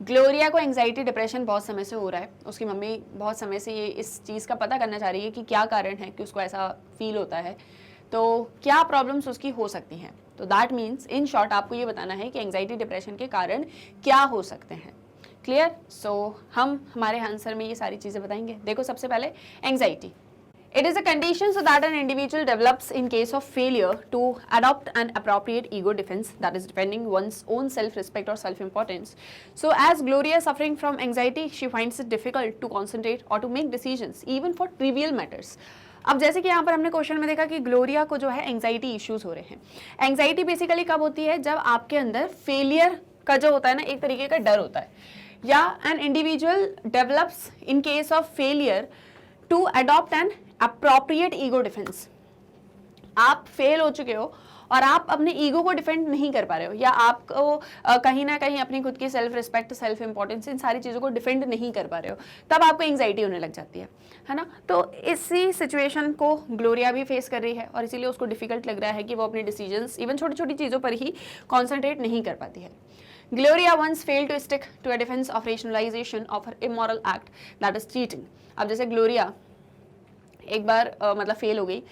Gloria को एंग्जाइटी डिप्रेशन बहुत समय से हो रहा है, उसकी मम्मी बहुत समय से ये इस चीज़ का पता करना चाह रही है कि क्या कारण है कि उसको ऐसा फील होता है, तो क्या प्रॉब्लम्स उसकी हो सकती हैं। तो दैट मीन्स इन शॉर्ट आपको ये बताना है कि एंग्जाइटी डिप्रेशन के कारण क्या हो सकते हैं। क्लियर? सो हम हमारे आंसर में ये सारी चीज़ें बताएंगे। देखो सबसे पहले anxiety, it is a condition so that an individual develops in case of failure to adopt an appropriate ego defense, that is defending one's own self-respect or self-importance. So as Gloria is suffering from anxiety, she finds it difficult to concentrate or to make decisions even for trivial matters. अब जैसे कि यहाँ पर हमने क्वेश्चन में देखा कि ग्लोरिया को जो है एंग्जाइटी इश्यूज हो रहे हैं। एंग्जाइटी बेसिकली कब होती है? जब आपके अंदर फेलियर का जो होता है ना, एक तरीके का डर होता है, या an individual develops in case of failure to adopt an appropriate ego defence. आप फेल हो चुके हो और आप अपने ईगो को डिफेंड नहीं कर पा रहे हो, या आपको कहीं ना कहीं अपनी खुद की सेल्फ रिस्पेक्ट, सेल्फ इंपॉर्टेंस, इन सारी चीज़ों को डिफेंड नहीं कर पा रहे हो, तब आपको एंग्जाइटी होने लग जाती है ना। तो इसी सिचुएशन को ग्लोरिया भी फेस कर रही है और इसीलिए उसको डिफिकल्ट लग रहा है कि वो अपने डिसीजंस इवन छोटी छोटी चीज़ों पर ही कॉन्सेंट्रेट नहीं कर पाती है। Gloria once failed to stick to a defense of rationalization of her immoral act, that is cheating. अब जैसे ग्लोरिया एक बार मतलब फेल हो गई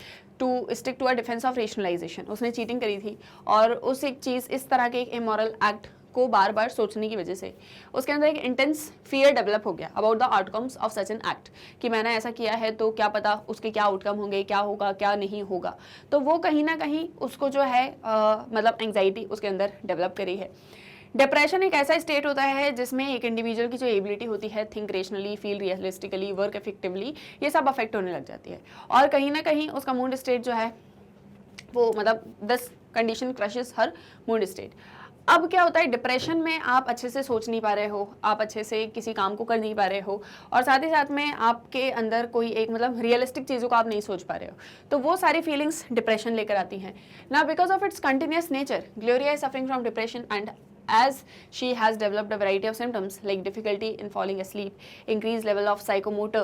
to stick to a defence of rationalisation, उसने चीटिंग करी थी और उस एक चीज़ इस तरह के एक इमोरल एक्ट को बार बार सोचने की वजह से उसके अंदर एक इंटेंस फियर डेवलप हो गया about the outcomes of such an act, कि मैंने ऐसा किया है तो क्या पता उसके क्या आउटकम होंगे, क्या होगा क्या नहीं होगा। तो वो कहीं ना कहीं उसको जो है मतलब एंग्जाइटी उसके अंदर डेवलप करी है। डिप्रेशन एक ऐसा स्टेट होता है जिसमें एक इंडिविजुअल की जो एबिलिटी होती है think rationally, feel realistically, work effectively, ये सब अफेक्ट होने लग जाती है और कहीं ना कहीं उसका मूड स्टेट जो है वो मतलब 10 कंडीशन क्रशेस हर मूड स्टेट। अब क्या होता है, डिप्रेशन में आप अच्छे से सोच नहीं पा रहे हो, आप अच्छे से किसी काम को कर नहीं पा रहे हो और साथ ही साथ में आपके अंदर कोई एक मतलब रियलिस्टिक चीज़ों को आप नहीं सोच पा रहे हो, तो वो सारी फीलिंग्स डिप्रेशन लेकर आती हैं ना। Because of its continuous nature, Gloria is suffering from depression and as she has developed a variety of symptoms like difficulty in falling asleep, increased level of psychomotor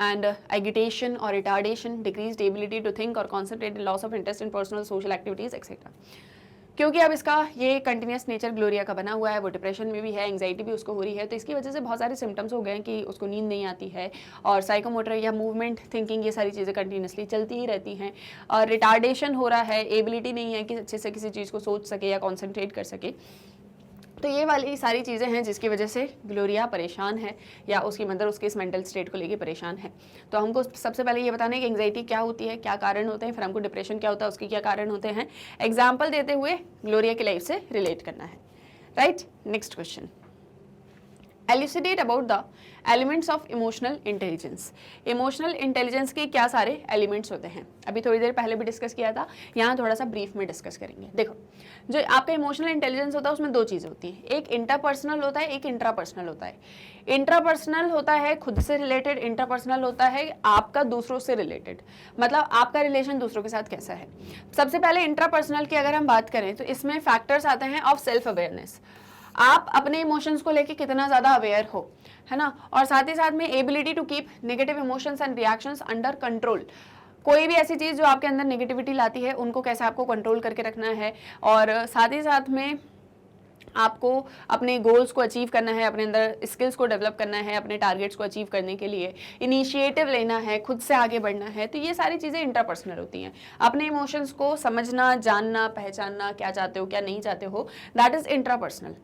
and agitation or retardation, decreased ability to think or concentrate, loss of interest in personal social activities etc. क्योंकि अब इसका ये कंटिन्यूस नेचर ग्लोरिया का बना हुआ है, वो डिप्रेशन में भी है, एंग्जाइटी भी उसको हो रही है, तो इसकी वजह से बहुत सारे सिम्टम्स हो गए हैं कि उसको नींद नहीं आती है और साइकोमोटर या मूवमेंट, थिंकिंग, ये सारी चीज़ें कंटिन्यूसली चलती ही रहती हैं और रिटार्डेशन हो रहा है, एबिलिटी नहीं है कि अच्छे से किसी चीज़ को सोच सके या कॉन्सेंट्रेट कर सके। तो ये वाली सारी चीज़ें हैं जिसकी वजह से ग्लोरिया परेशान है या उसकी मदर उसके इस मेंटल स्टेट को लेके परेशान है। तो हमको सबसे पहले ये बताना है कि एंग्जाइटी क्या होती है, क्या कारण होते हैं, फिर हमको डिप्रेशन क्या होता है, उसके क्या कारण होते हैं, एग्जाम्पल देते हुए ग्लोरिया की लाइफ से रिलेट करना है। Right, next question, elucidate about the elements of emotional intelligence. Emotional intelligence के क्या सारे एलिमेंट्स होते हैं, अभी थोड़ी देर पहले भी डिस्कस किया था, यहाँ थोड़ा सा ब्रीफ में डिस्कस करेंगे। देखो, जो आपका इमोशनल इंटेलिजेंस होता है उसमें दो चीज़ें होती हैं, एक इंटरपर्सनल होता है, एक इंट्रापर्सनल होता है। इंट्रापर्सनल होता है खुद से रिलेटेड, इंटरपर्सनल होता है आपका दूसरों से रिलेटेड, मतलब आपका रिलेशन दूसरों के साथ कैसा है। सबसे पहले इंट्रापर्सनल की अगर हम बात करें तो इसमें फैक्टर्स आते हैं ऑफ सेल्फ अवेयरनेस, आप अपने इमोशंस को लेके कितना ज़्यादा अवेयर हो, है ना, और साथ ही साथ में ability to keep negative emotions and reactions under control. कोई भी ऐसी चीज़ जो आपके अंदर नेगेटिविटी लाती है उनको कैसे आपको कंट्रोल करके रखना है और साथ ही साथ में आपको अपने गोल्स को अचीव करना है, अपने अंदर स्किल्स को डेवलप करना है, अपने टारगेट्स को अचीव करने के लिए इनिशिएटिव लेना है, खुद से आगे बढ़ना है। तो ये सारी चीज़ें इंटरपर्सनल होती हैं, अपने इमोशंस को समझना, जानना, पहचानना, क्या चाहते हो क्या नहीं चाहते हो, दैट इज़ इंट्रापर्सनल।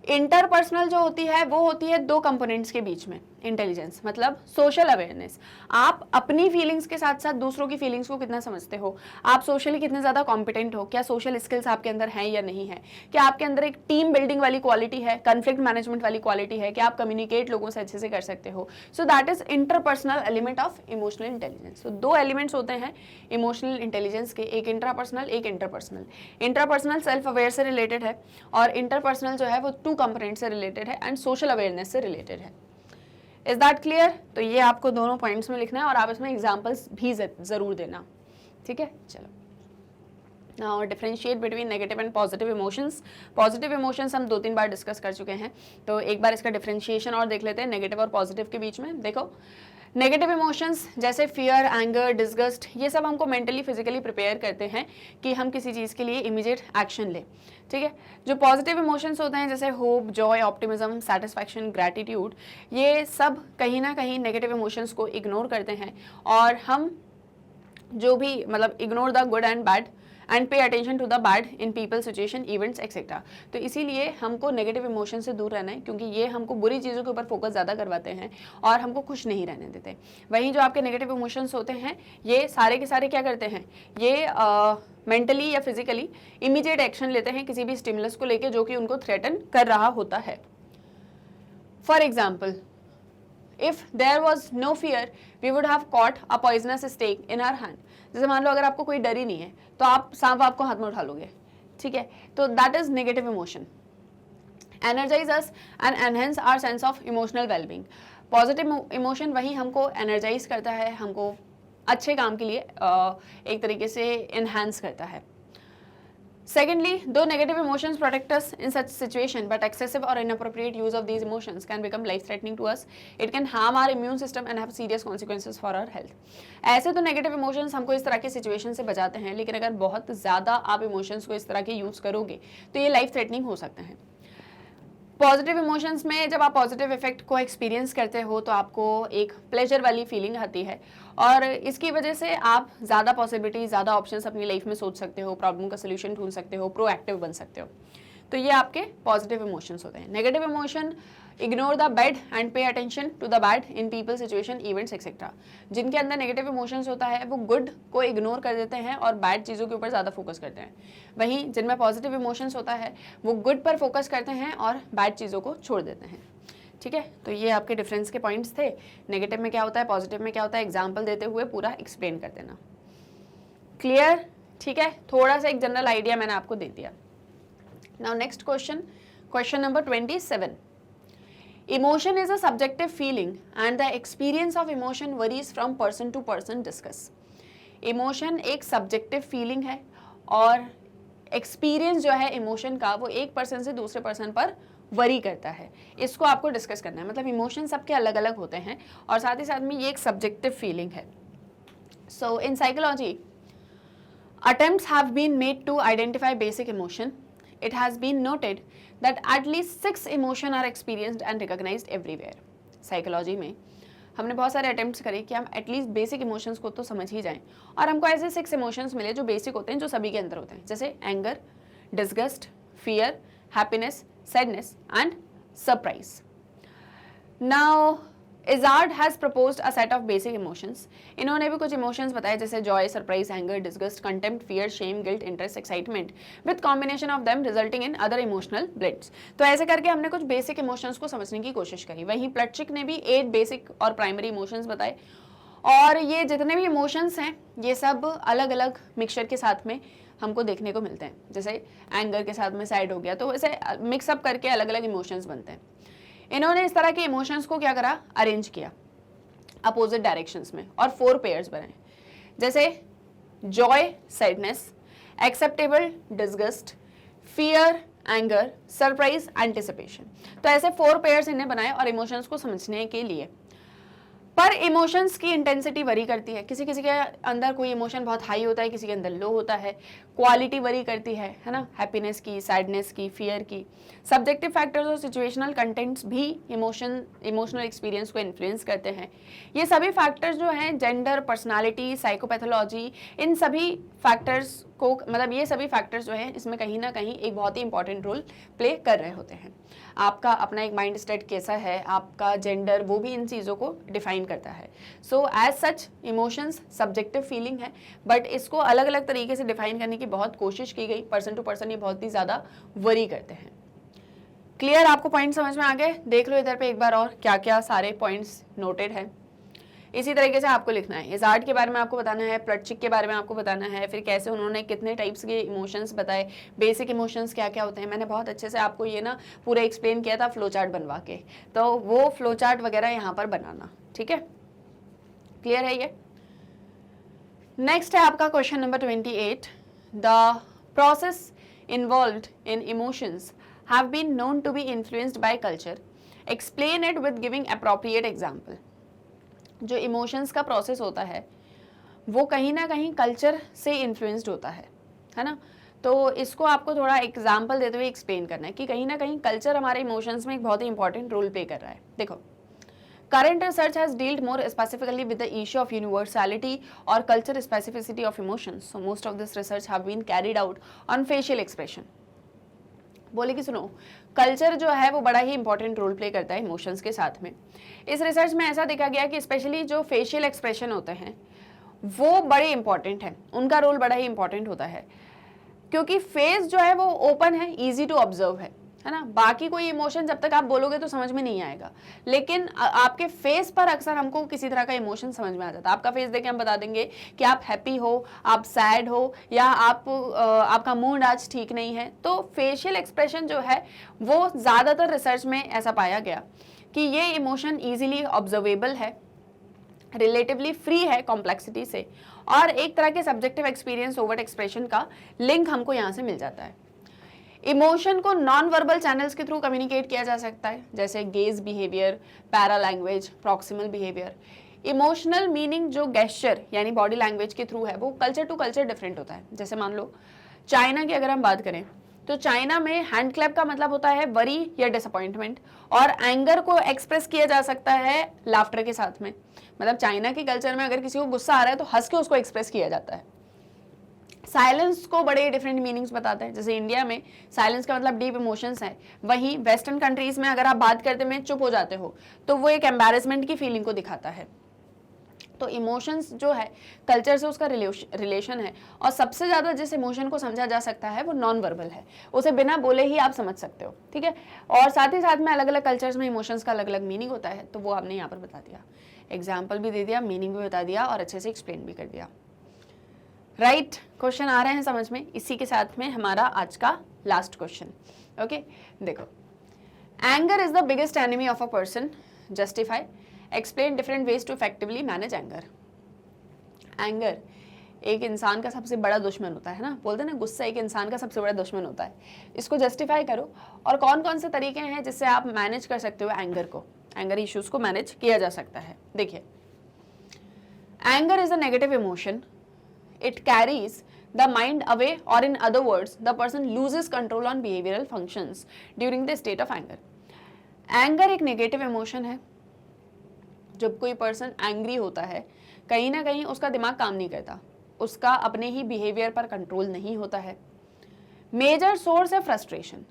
इंटरपर्सनल जो होती है वो होती है दो कंपोनेंट्स के बीच में इंटेलिजेंस, मतलब सोशल अवेयरनेस, आप अपनी फीलिंग्स के साथ साथ दूसरों की फीलिंग्स को कितना समझते हो, आप सोशली कितने ज़्यादा कॉम्पिटेंट हो, क्या सोशल स्किल्स आपके अंदर हैं या नहीं है, क्या आपके अंदर एक टीम बिल्डिंग वाली क्वालिटी है, कॉन्फ्लिक्ट मैनेजमेंट वाली क्वालिटी है, क्या आप कम्युनिकेट लोगों से अच्छे से कर सकते हो। सो that is interpersonal element of emotional intelligence. तो दो एलिमेंट्स होते हैं इमोशनल इंटेलिजेंस के, एक इंट्रापर्सनल एक इंटरपर्सनल। इंट्रापर्सनल सेल्फ अवेयर से रिलेटेड है और इंटरपर्सनल जो है वो टू कंपोनेंट से रिलेटेड है एंड सोशल अवेयरनेस से रिलेटेड है। Is that clear? तो ये आपको दोनों पॉइंट्स में लिखना है और आप इसमें एग्जांपल्स भी जरूर देना, ठीक है। चलो, now differentiate between negative and positive emotions. Positive emotions हम 2-3 बार डिस्कस कर चुके हैं, तो एक बार इसका डिफरेंशिएशन और देख लेते हैं नेगेटिव और पॉजिटिव के बीच में। देखो, नेगेटिव इमोशंस जैसे फियर, एंगर, डिसगस्ट, ये सब हमको मेंटली फिजिकली प्रिपेयर करते हैं कि हम किसी चीज़ के लिए इमीडिएट एक्शन लें, ठीक है। जो पॉजिटिव इमोशंस होते हैं जैसे hope, Joy, optimism, satisfaction, gratitude, ये सब कहीं ना कहीं नेगेटिव इमोशंस को इग्नोर करते हैं और हम जो भी मतलब ignore the good and bad and pay attention to the bad in people, situation, events etcetera. तो इसीलिए हमको नेगेटिव इमोशन से दूर रहना है क्योंकि ये हमको बुरी चीज़ों के ऊपर फोकस ज़्यादा करवाते हैं और हमको खुश नहीं रहने देते। वहीं जो आपके नेगेटिव इमोशंस होते हैं ये सारे के सारे क्या करते हैं, ये मेंटली या फिजिकली इमीडिएट एक्शन लेते हैं किसी भी स्टिमुलस को लेके जो कि उनको थ्रेटन कर रहा होता है। For example, if there was no fear we would have caught a poisonous snake in our hand। जैसे मान लो अगर आपको कोई डर ही नहीं है तो आप सांप आपको हाथ में उठा लोगे, ठीक है। तो that is negative emotion. Energise us and enhance our sense of emotional wellbeing. Positive emotion वही हमको एनर्जाइज करता है, हमको अच्छे काम के लिए एक तरीके से एनहांस करता है। Secondly, though negative emotions protect us in such situation, but excessive or inappropriate use of these emotions can become life-threatening to us. It can harm our immune system and have serious consequences for our health. ऐसे तो negative emotions हमको इस तरह के situation से बचाते हैं, लेकिन अगर बहुत ज़्यादा आप emotions को इस तरह के use करोगे, तो ये life-threatening हो सकते हैं। पॉजिटिव इमोशंस में जब आप पॉजिटिव इफेक्ट को एक्सपीरियंस करते हो तो आपको एक प्लेजर वाली फीलिंग आती है और इसकी वजह से आप ज़्यादा पॉसिबिलिटी, ज़्यादा ऑप्शंस अपनी लाइफ में सोच सकते हो, प्रॉब्लम का सोल्यूशन ढूंढ सकते हो, प्रोएक्टिव बन सकते हो। तो ये आपके पॉजिटिव इमोशंस होते हैं। Negative emotion ignore the bad and pay attention to the bad in people, situation, events etcetera. जिनके अंदर नेगेटिव इमोशंस होता है वो गुड को इग्नोर कर देते हैं और बैड चीज़ों के ऊपर ज़्यादा फोकस करते हैं। वहीं जिनमें पॉजिटिव इमोशंस होता है वो गुड पर फोकस करते हैं और बैड चीज़ों को छोड़ देते हैं, ठीक है। तो ये आपके डिफरेंस के पॉइंट्स थे। नेगेटिव में क्या होता है, पॉजिटिव में क्या होता है, एग्जाम्पल देते हुए पूरा एक्सप्लेन कर देना। क्लियर, ठीक है। थोड़ा सा एक जनरल आइडिया मैंने आपको दे दिया। Now next question, question number 27। Emotion is a subjective feeling and the experience of emotion varies from person to person, discuss। Emotion एक subjective feeling है और experience जो है emotion का वो एक person से दूसरे person पर वरी करता है। इसको आपको डिस्कस करना है। मतलब इमोशन सबके अलग अलग होते हैं और साथ ही साथ में ये एक सब्जेक्टिव फीलिंग है। So in psychology attempts have been made to identify basic emotion. It has been noted that at least 6 emotion are experienced and recognized everywhere। Psychology में हमने बहुत सारे अटेम्प्ट्स करे कि हम एटलीस्ट बेसिक इमोशंस को तो समझ ही जाएं और हमको ऐसे 6 इमोशंस मिले जो बेसिक होते हैं, जो सभी के अंदर होते हैं, जैसे anger, disgust, fear, happiness, sadness and surprise. Now Izard has proposed a set of basic emotions. इन्होंने भी कुछ इमोशंस बताए जैसे joy, surprise, anger, disgust, contempt, fear, shame, guilt, interest, excitement with combination of them resulting in other emotional blends. तो ऐसे करके हमने कुछ बेसिक इमोशंस को समझने की कोशिश करी। वहीं प्लटचिक ने भी 8 बेसिक और प्राइमरी इमोशंस बताए और ये जितने भी इमोशंस हैं ये सब अलग अलग मिक्सचर के साथ में हमको देखने को मिलते हैं। जैसे एंगर के साथ में सैड हो गया, तो वैसे मिक्सअप करके अलग अलग इमोशंस बनते हैं। इन्होंने इस तरह के इमोशंस को क्या करा, अरेंज किया अपोजिट डायरेक्शंस में और 4 पेयर्स बनाए, जैसे Joy, sadness, acceptable, disgust, fear, anger, surprise, anticipation. तो ऐसे 4 पेयर्स इन्हें बनाए और इमोशंस को समझने के लिए। पर इमोशंस की इंटेंसिटी वरी करती है। किसी किसी के अंदर कोई इमोशन बहुत हाई होता है, किसी के अंदर लो होता है। क्वालिटी वरी करती है ना, हैप्पीनेस की, सैडनेस की, फियर की। सब्जेक्टिव फैक्टर्स और सिचुएशनल कंटेंट्स भी इमोशनल एक्सपीरियंस को इन्फ्लुएंस करते हैं। ये सभी फैक्टर्स जो हैं, जेंडर, पर्सनालिटी, साइकोपैथोलॉजी, इन सभी फैक्टर्स को, मतलब ये सभी फैक्टर्स जो हैं इसमें कहीं ना कहीं एक बहुत ही इंपॉर्टेंट रोल प्ले कर रहे होते हैं। आपका अपना एक माइंड स्टेट कैसा है, आपका जेंडर, वो भी इन चीज़ों को डिफाइन करता है। So as such emotions subjective feeling है, बट इसको अलग अलग तरीके से डिफाइन करने की बहुत कोशिश की गई। पर्सन टू पर्सन ये बहुत ही ज़्यादा वरी करते हैं। क्लियर, आपको पॉइंट समझ में आ गए? देख लो इधर पे एक बार और क्या क्या सारे पॉइंट्स नोटेड है। इसी तरीके से आपको लिखना है। इजार्ड के बारे में आपको बताना है, प्लटचिक के बारे में आपको बताना है, फिर कैसे उन्होंने कितने टाइप्स के इमोशंस बताए, बेसिक इमोशंस क्या क्या होते हैं। मैंने बहुत अच्छे से आपको ये ना पूरा एक्सप्लेन किया था फ्लो चार्ट बनवा के, तो वो फ्लो चार्ट वगैरह यहाँ पर बनाना, ठीक है। क्लियर है ये? नेक्स्ट है आपका question number 28। The process involved in emotions have been known to be influenced by culture. Explain it with giving appropriate example. जो इमोशंस का प्रोसेस होता है वो कहीं ना कहीं कल्चर से इन्फ्लुएंस्ड होता है ना। तो इसको आपको थोड़ा एग्जाम्पल देते हुए एक्सप्लेन करना है कि कहीं ना कहीं कल्चर हमारे इमोशंस में एक बहुत ही इंपॉर्टेंट रोल प्ले कर रहा है। देखो, current research has dealt more specifically with the issue of universality or culture specificity of emotions. So most of this research have been carried out on facial expression. बोले कि सुनो, कल्चर जो है वो बड़ा ही इंपॉर्टेंट रोल प्ले करता है इमोशंस के साथ में। इस रिसर्च में ऐसा देखा गया कि स्पेशली जो फेशियल एक्सप्रेशन होते हैं वो बड़े इंपॉर्टेंट हैं, उनका रोल बड़ा ही इंपॉर्टेंट होता है, क्योंकि फेस जो है वो ओपन है, इजी टू ऑब्जर्व है ना। बाकी कोई इमोशन जब तक आप बोलोगे तो समझ में नहीं आएगा, लेकिन आपके फेस पर अक्सर हमको किसी तरह का इमोशन समझ में आ जाता है। आपका फेस देख के हम बता देंगे कि आप हैप्पी हो, आप सैड हो, या आपका मूड आज ठीक नहीं है। तो फेशियल एक्सप्रेशन जो है वो ज़्यादातर रिसर्च में ऐसा पाया गया कि ये इमोशन ईजिली ऑब्जर्वेबल है, रिलेटिवली फ्री है कॉम्प्लेक्सिटी से, और एक तरह के सब्जेक्टिव एक्सपीरियंस ओवर्ट एक्सप्रेशन का लिंक हमको यहाँ से मिल जाता है। इमोशन को नॉन वर्बल चैनल्स के थ्रू कम्युनिकेट किया जा सकता है, जैसे gauge behaviour, para language, proximal behaviour. Emotional meaning जो गेस्चर यानी बॉडी लैंग्वेज के थ्रू है वो कल्चर टू कल्चर डिफरेंट होता है। जैसे मान लो चाइना की अगर हम बात करें तो चाइना में हैंड क्लैप का मतलब होता है वरी या डिसअपॉइंटमेंट, और एंगर को एक्सप्रेस किया जा सकता है लाफ्टर के साथ में। मतलब चाइना के कल्चर में अगर किसी को गुस्सा आ रहा है तो हंस के उसको एक्सप्रेस किया जाता है। साइलेंस को बड़े डिफरेंट मीनिंग्स बताते हैं। जैसे इंडिया में साइलेंस का मतलब डीप इमोशंस है, वहीं वेस्टर्न कंट्रीज में अगर आप बात करते में चुप हो जाते हो तो वो एक एम्बैरेसमेंट की फीलिंग को दिखाता है। तो इमोशंस जो है कल्चर से उसका रिलेशन है, और सबसे ज़्यादा जिस इमोशन को समझा जा सकता है वो नॉन वर्बल है, उसे बिना बोले ही आप समझ सकते हो, ठीक है। और साथ ही साथ में अलग अलग कल्चर्स में इमोशंस का अलग अलग मीनिंग होता है, तो वो आपने यहाँ पर बता दिया, एग्जाम्पल भी दे दिया, मीनिंग भी बता दिया और अच्छे से एक्सप्लेन भी कर दिया। राइट, क्वेश्चन आ रहे हैं समझ में। इसी के साथ में हमारा आज का लास्ट क्वेश्चन, ओके। देखो, anger is the biggest enemy of a person, justify, explain different ways to effectively manage anger. Anger एक इंसान का सबसे बड़ा दुश्मन होता है ना, बोलते हैं ना गुस्सा एक इंसान का सबसे बड़ा दुश्मन होता है। इसको जस्टिफाई करो, और कौन कौन से तरीके हैं जिससे आप मैनेज कर सकते हो एंगर को, एंगर इश्यूज को मैनेज किया जा सकता है। देखिए, anger is a negative emotion, it carries the mind away, or in other words the person loses control on behavioral functions during the state of anger. Anger एक नेगेटिव इमोशन है। जब कोई पर्सन एंग्री होता है कहीं ना कहीं उसका दिमाग काम नहीं करता, उसका अपने ही बिहेवियर पर कंट्रोल नहीं होता है। मेजर सोर्स है फ्रस्ट्रेशन।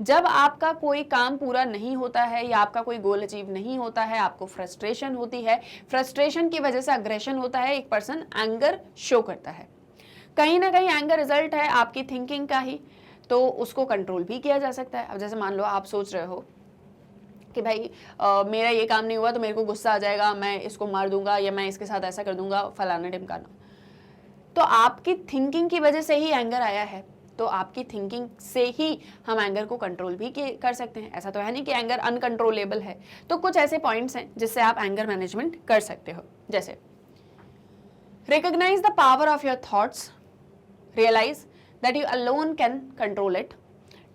जब आपका कोई काम पूरा नहीं होता है या आपका कोई गोल अचीव नहीं होता है, आपको फ्रस्ट्रेशन होती है, फ्रस्ट्रेशन की वजह से अग्रेशन होता है, एक पर्सन एंगर शो करता है। कहीं ना कहीं एंगर रिजल्ट है आपकी थिंकिंग का ही, तो उसको कंट्रोल भी किया जा सकता है। अब जैसे मान लो आप सोच रहे हो कि भाई मेरा ये काम नहीं हुआ तो मेरे को गुस्सा आ जाएगा, मैं इसको मार दूंगा या मैं इसके साथ ऐसा कर दूंगा, फलाना ढिमकाना। तो आपकी थिंकिंग की वजह से ही एंगर आया है, तो आपकी थिंकिंग से ही हम एंगर को कंट्रोल भी कर सकते हैं। ऐसा तो है नहीं कि एंगर अनकंट्रोलेबल है। तो कुछ ऐसे पॉइंट्स हैं जिससे आप एंगर मैनेजमेंट कर सकते हो, जैसे recognise the power of your thoughts, realise that you alone can control it,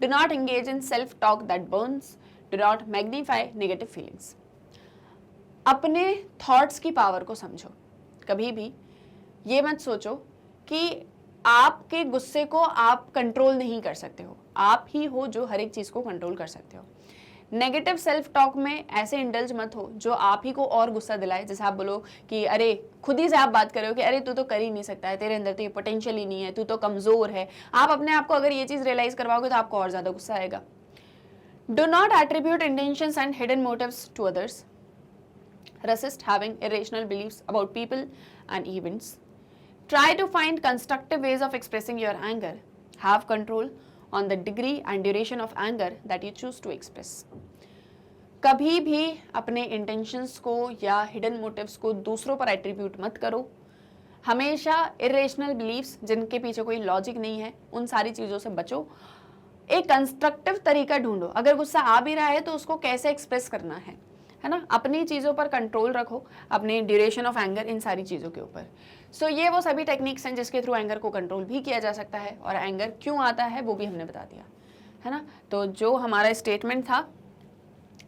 do not engage in self talk that burns, do not magnify negative feelings. अपने थॉट्स की पावर को समझो। कभी भी ये मत सोचो कि आपके गुस्से को आप कंट्रोल नहीं कर सकते हो, आप ही हो जो हर एक चीज को कंट्रोल कर सकते हो। नेगेटिव सेल्फ टॉक में ऐसे इंडल्ज मत हो जो आप ही को और गुस्सा दिलाए। जैसे आप बोलो कि अरे, खुद ही से आप बात कर रहे हो कि अरे तू तो कर ही नहीं सकता है, तेरे अंदर तो ये पोटेंशियल ही नहीं है, तू तो कमजोर है। आप अपने आप को अगर ये चीज रियलाइज करवाओगे तो आपको और ज्यादा गुस्सा आएगा। Do not attribute intentions and hidden motives to others, resist having irrational beliefs about people and events, try to find constructive ways of expressing your anger, have control on the degree and duration of anger that you choose to express. कभी भी अपने इंटेंशंस को या हिडन मोटिव्स को दूसरों पर एट्रीब्यूट मत करो। हमेशा इरेशनल बिलीव्स जिनके पीछे कोई लॉजिक नहीं है, उन सारी चीज़ों से बचो। एक कंस्ट्रक्टिव तरीका ढूंढो। अगर गुस्सा आ भी रहा है तो उसको कैसे एक्सप्रेस करना है ना। अपनी चीज़ों पर कंट्रोल रखो, अपने ड्यूरेशन ऑफ एंगर, इन सारी चीज़ों के ऊपर। सो ये वो सभी टेक्निक्स हैं जिसके थ्रू एंगर को कंट्रोल भी किया जा सकता है, और एंगर क्यों आता है वो भी हमने बता दिया, है ना। तो जो हमारा स्टेटमेंट था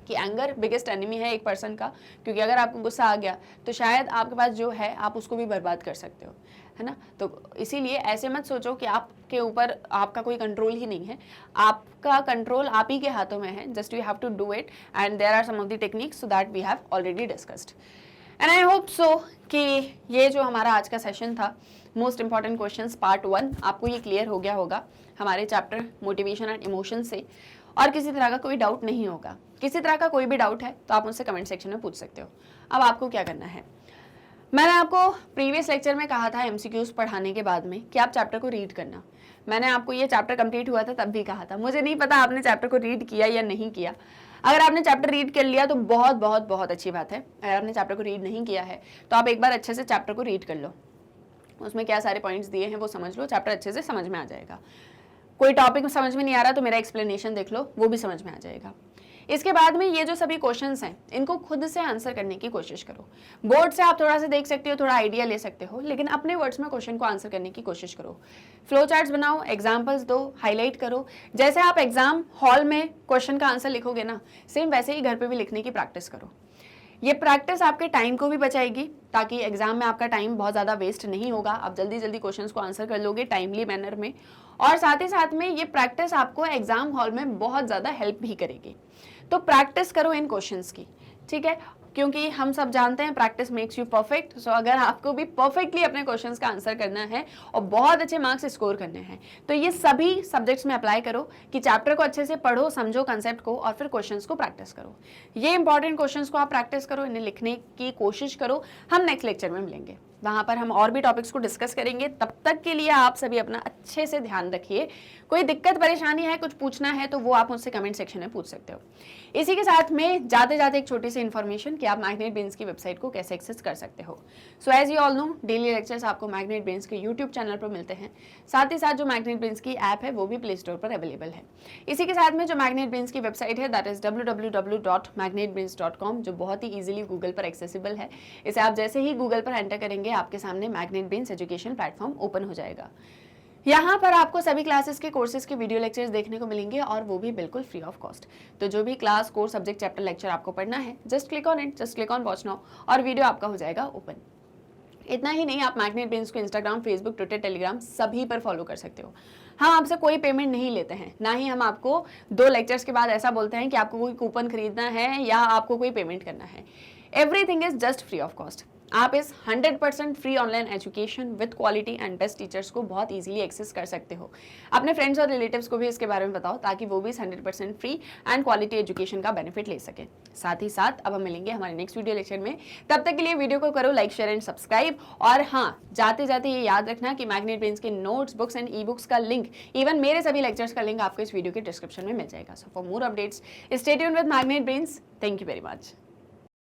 कि एंगर बिगेस्ट एनिमी है एक पर्सन का, क्योंकि अगर आपको गुस्सा आ गया तो शायद आपके पास जो है आप उसको भी बर्बाद कर सकते हो, है ना। तो इसीलिए ऐसे मत सोचो कि आपके ऊपर आपका कोई कंट्रोल ही नहीं है, आपका कंट्रोल आप ही के हाथों में है, just you have to do it and there are some of the techniques so that we have already discussed and I hope so कि ये जो हमारा आज का सेशन था मोस्ट इंपॉर्टेंट क्वेश्चंस पार्ट 1 आपको ये क्लियर हो गया होगा हमारे चैप्टर मोटिवेशन एंड इमोशन से, और किसी तरह का कोई डाउट नहीं होगा। किसी तरह का कोई भी डाउट है तो आप मुझसे कमेंट सेक्शन में पूछ सकते हो। अब आपको क्या करना है, मैंने आपको प्रीवियस लेक्चर में कहा था एमसीक्यूज पढ़ाने के बाद में कि आप चैप्टर को रीड करना। मैंने आपको ये चैप्टर कंप्लीट हुआ था तब भी कहा था, मुझे नहीं पता आपने चैप्टर को रीड किया या नहीं किया। अगर आपने चैप्टर रीड कर लिया तो बहुत बहुत बहुत अच्छी बात है। अगर आपने चैप्टर को रीड नहीं किया है तो आप एक बार अच्छे से चैप्टर को रीड कर लो, उसमें क्या सारे पॉइंट्स दिए हैं वो समझ लो, चैप्टर अच्छे से समझ में आ जाएगा। कोई टॉपिक समझ में नहीं आ रहा तो मेरा एक्सप्लेनेशन देख लो, वो भी समझ में आ जाएगा। इसके बाद में ये जो सभी क्वेश्चंस हैं इनको खुद से आंसर करने की कोशिश करो। बोर्ड से आप थोड़ा सा देख सकते हो, थोड़ा आइडिया ले सकते हो, लेकिन अपने वर्ड्स में क्वेश्चन को आंसर करने की कोशिश करो। फ्लो चार्ट्स बनाओ, एग्जाम्पल्स दो, हाईलाइट करो। जैसे आप एग्जाम हॉल में क्वेश्चन का आंसर लिखोगे ना, सेम वैसे ही घर पे भी लिखने की प्रैक्टिस करो। ये प्रैक्टिस आपके टाइम को भी बचाएगी ताकि एग्जाम में आपका टाइम बहुत ज़्यादा वेस्ट नहीं होगा, आप जल्दी जल्दी क्वेश्चंस को आंसर कर लोगे टाइमली मैनर में, और साथ ही साथ में ये प्रैक्टिस आपको एग्जाम हॉल में बहुत ज़्यादा हेल्प भी करेगी। तो प्रैक्टिस करो इन क्वेश्चंस की, ठीक है, क्योंकि हम सब जानते हैं प्रैक्टिस मेक्स यू परफेक्ट। सो अगर आपको भी परफेक्टली अपने क्वेश्चंस का आंसर करना है और बहुत अच्छे मार्क्स स्कोर करने हैं तो ये सभी सब्जेक्ट्स में अप्लाई करो कि चैप्टर को अच्छे से पढ़ो, समझो कंसेप्ट को, और फिर क्वेश्चंस को प्रैक्टिस करो। ये इंपॉर्टेंट क्वेश्चंस को आप प्रैक्टिस करो, इन्हें लिखने की कोशिश करो। हम नेक्स्ट लेक्चर में मिलेंगे, वहाँ पर हम और भी टॉपिक्स को डिस्कस करेंगे। तब तक के लिए आप सभी अपना अच्छे से ध्यान रखिए। कोई दिक्कत परेशानी है, कुछ पूछना है तो वो आप मुझसे कमेंट सेक्शन में पूछ सकते हो। इसी के साथ में जाते जाते एक छोटी सी इन्फॉर्मेशन कि आप मैग्नेट ब्रेन्स की वेबसाइट को कैसे एक्सेस कर सकते हो। So as you all know, daily lectures आपको मैग्नेट ब्रेन्स के यूट्यूब चैनल पर मिलते हैं। साथ ही साथ जो मैग्नेट ब्रेन्स की ऐप है वो भी प्ले स्टोर पर अवेलेबल है। इसी के साथ में जो मैग्नेट ब्रेन्स की वेबसाइट है दैट इज www.magnetbrains.com, जो बहुत ही ईजिली गूगल पर एक्सेसिबल है। इसे आप जैसे ही गूगल पर एंटर करेंगे आपके सामने magnet brains education platform open हो जाएगा। यहाँ पर आपको सभी क्लासेस के कोर्सेज के वीडियो लेक्चर्स देखने को मिलेंगे और वो भी बिल्कुल फ्री ऑफ कॉस्ट। तो जो भी class, course, subject, chapter, lecture आपको पढ़ना है, just click on it, just click on watch now और वीडियो आपका हो जाएगा ओपन। इतना ही नहीं, आप मैग्नेट ब्रेन्स को इंस्टाग्राम, फेसबुक, ट्विटर, टेलीग्राम सभी पर फॉलो कर सकते हो। हम आपसे कोई पेमेंट नहीं लेते हैं, ना ही हम आपको 2 लेक्चर्स के बाद ऐसा बोलते हैं कि आपको कोई कूपन खरीदना है या आपको कोई पेमेंट करना है। Everything is just free of cost. आप इस 100% free online education with quality and best teachers को बहुत इजीली एक्सेस कर सकते हो। अपने फ्रेंड्स और रिलेटिव्स को भी इसके बारे में बताओ ताकि वो भी इस 100% फ्री एंड क्वालिटी एजुकेशन का बेनिफिट ले सके। साथ ही साथ अब हम मिलेंगे हमारे नेक्स्ट वीडियो लेक्चर में। तब तक के लिए वीडियो को करो लाइक, शेयर एंड सब्सक्राइब। और हाँ, जाते जाते ये याद रखना कि मैग्नेट ब्रेन्स के notes, books and e books का लिंक, इवन मेरे सभी लेक्चर्स का लिंक आपको इस वीडियो के डिस्क्रिप्शन में मिल जाएगा। So for more updates stay tuned with magnet brains. Thank you very much.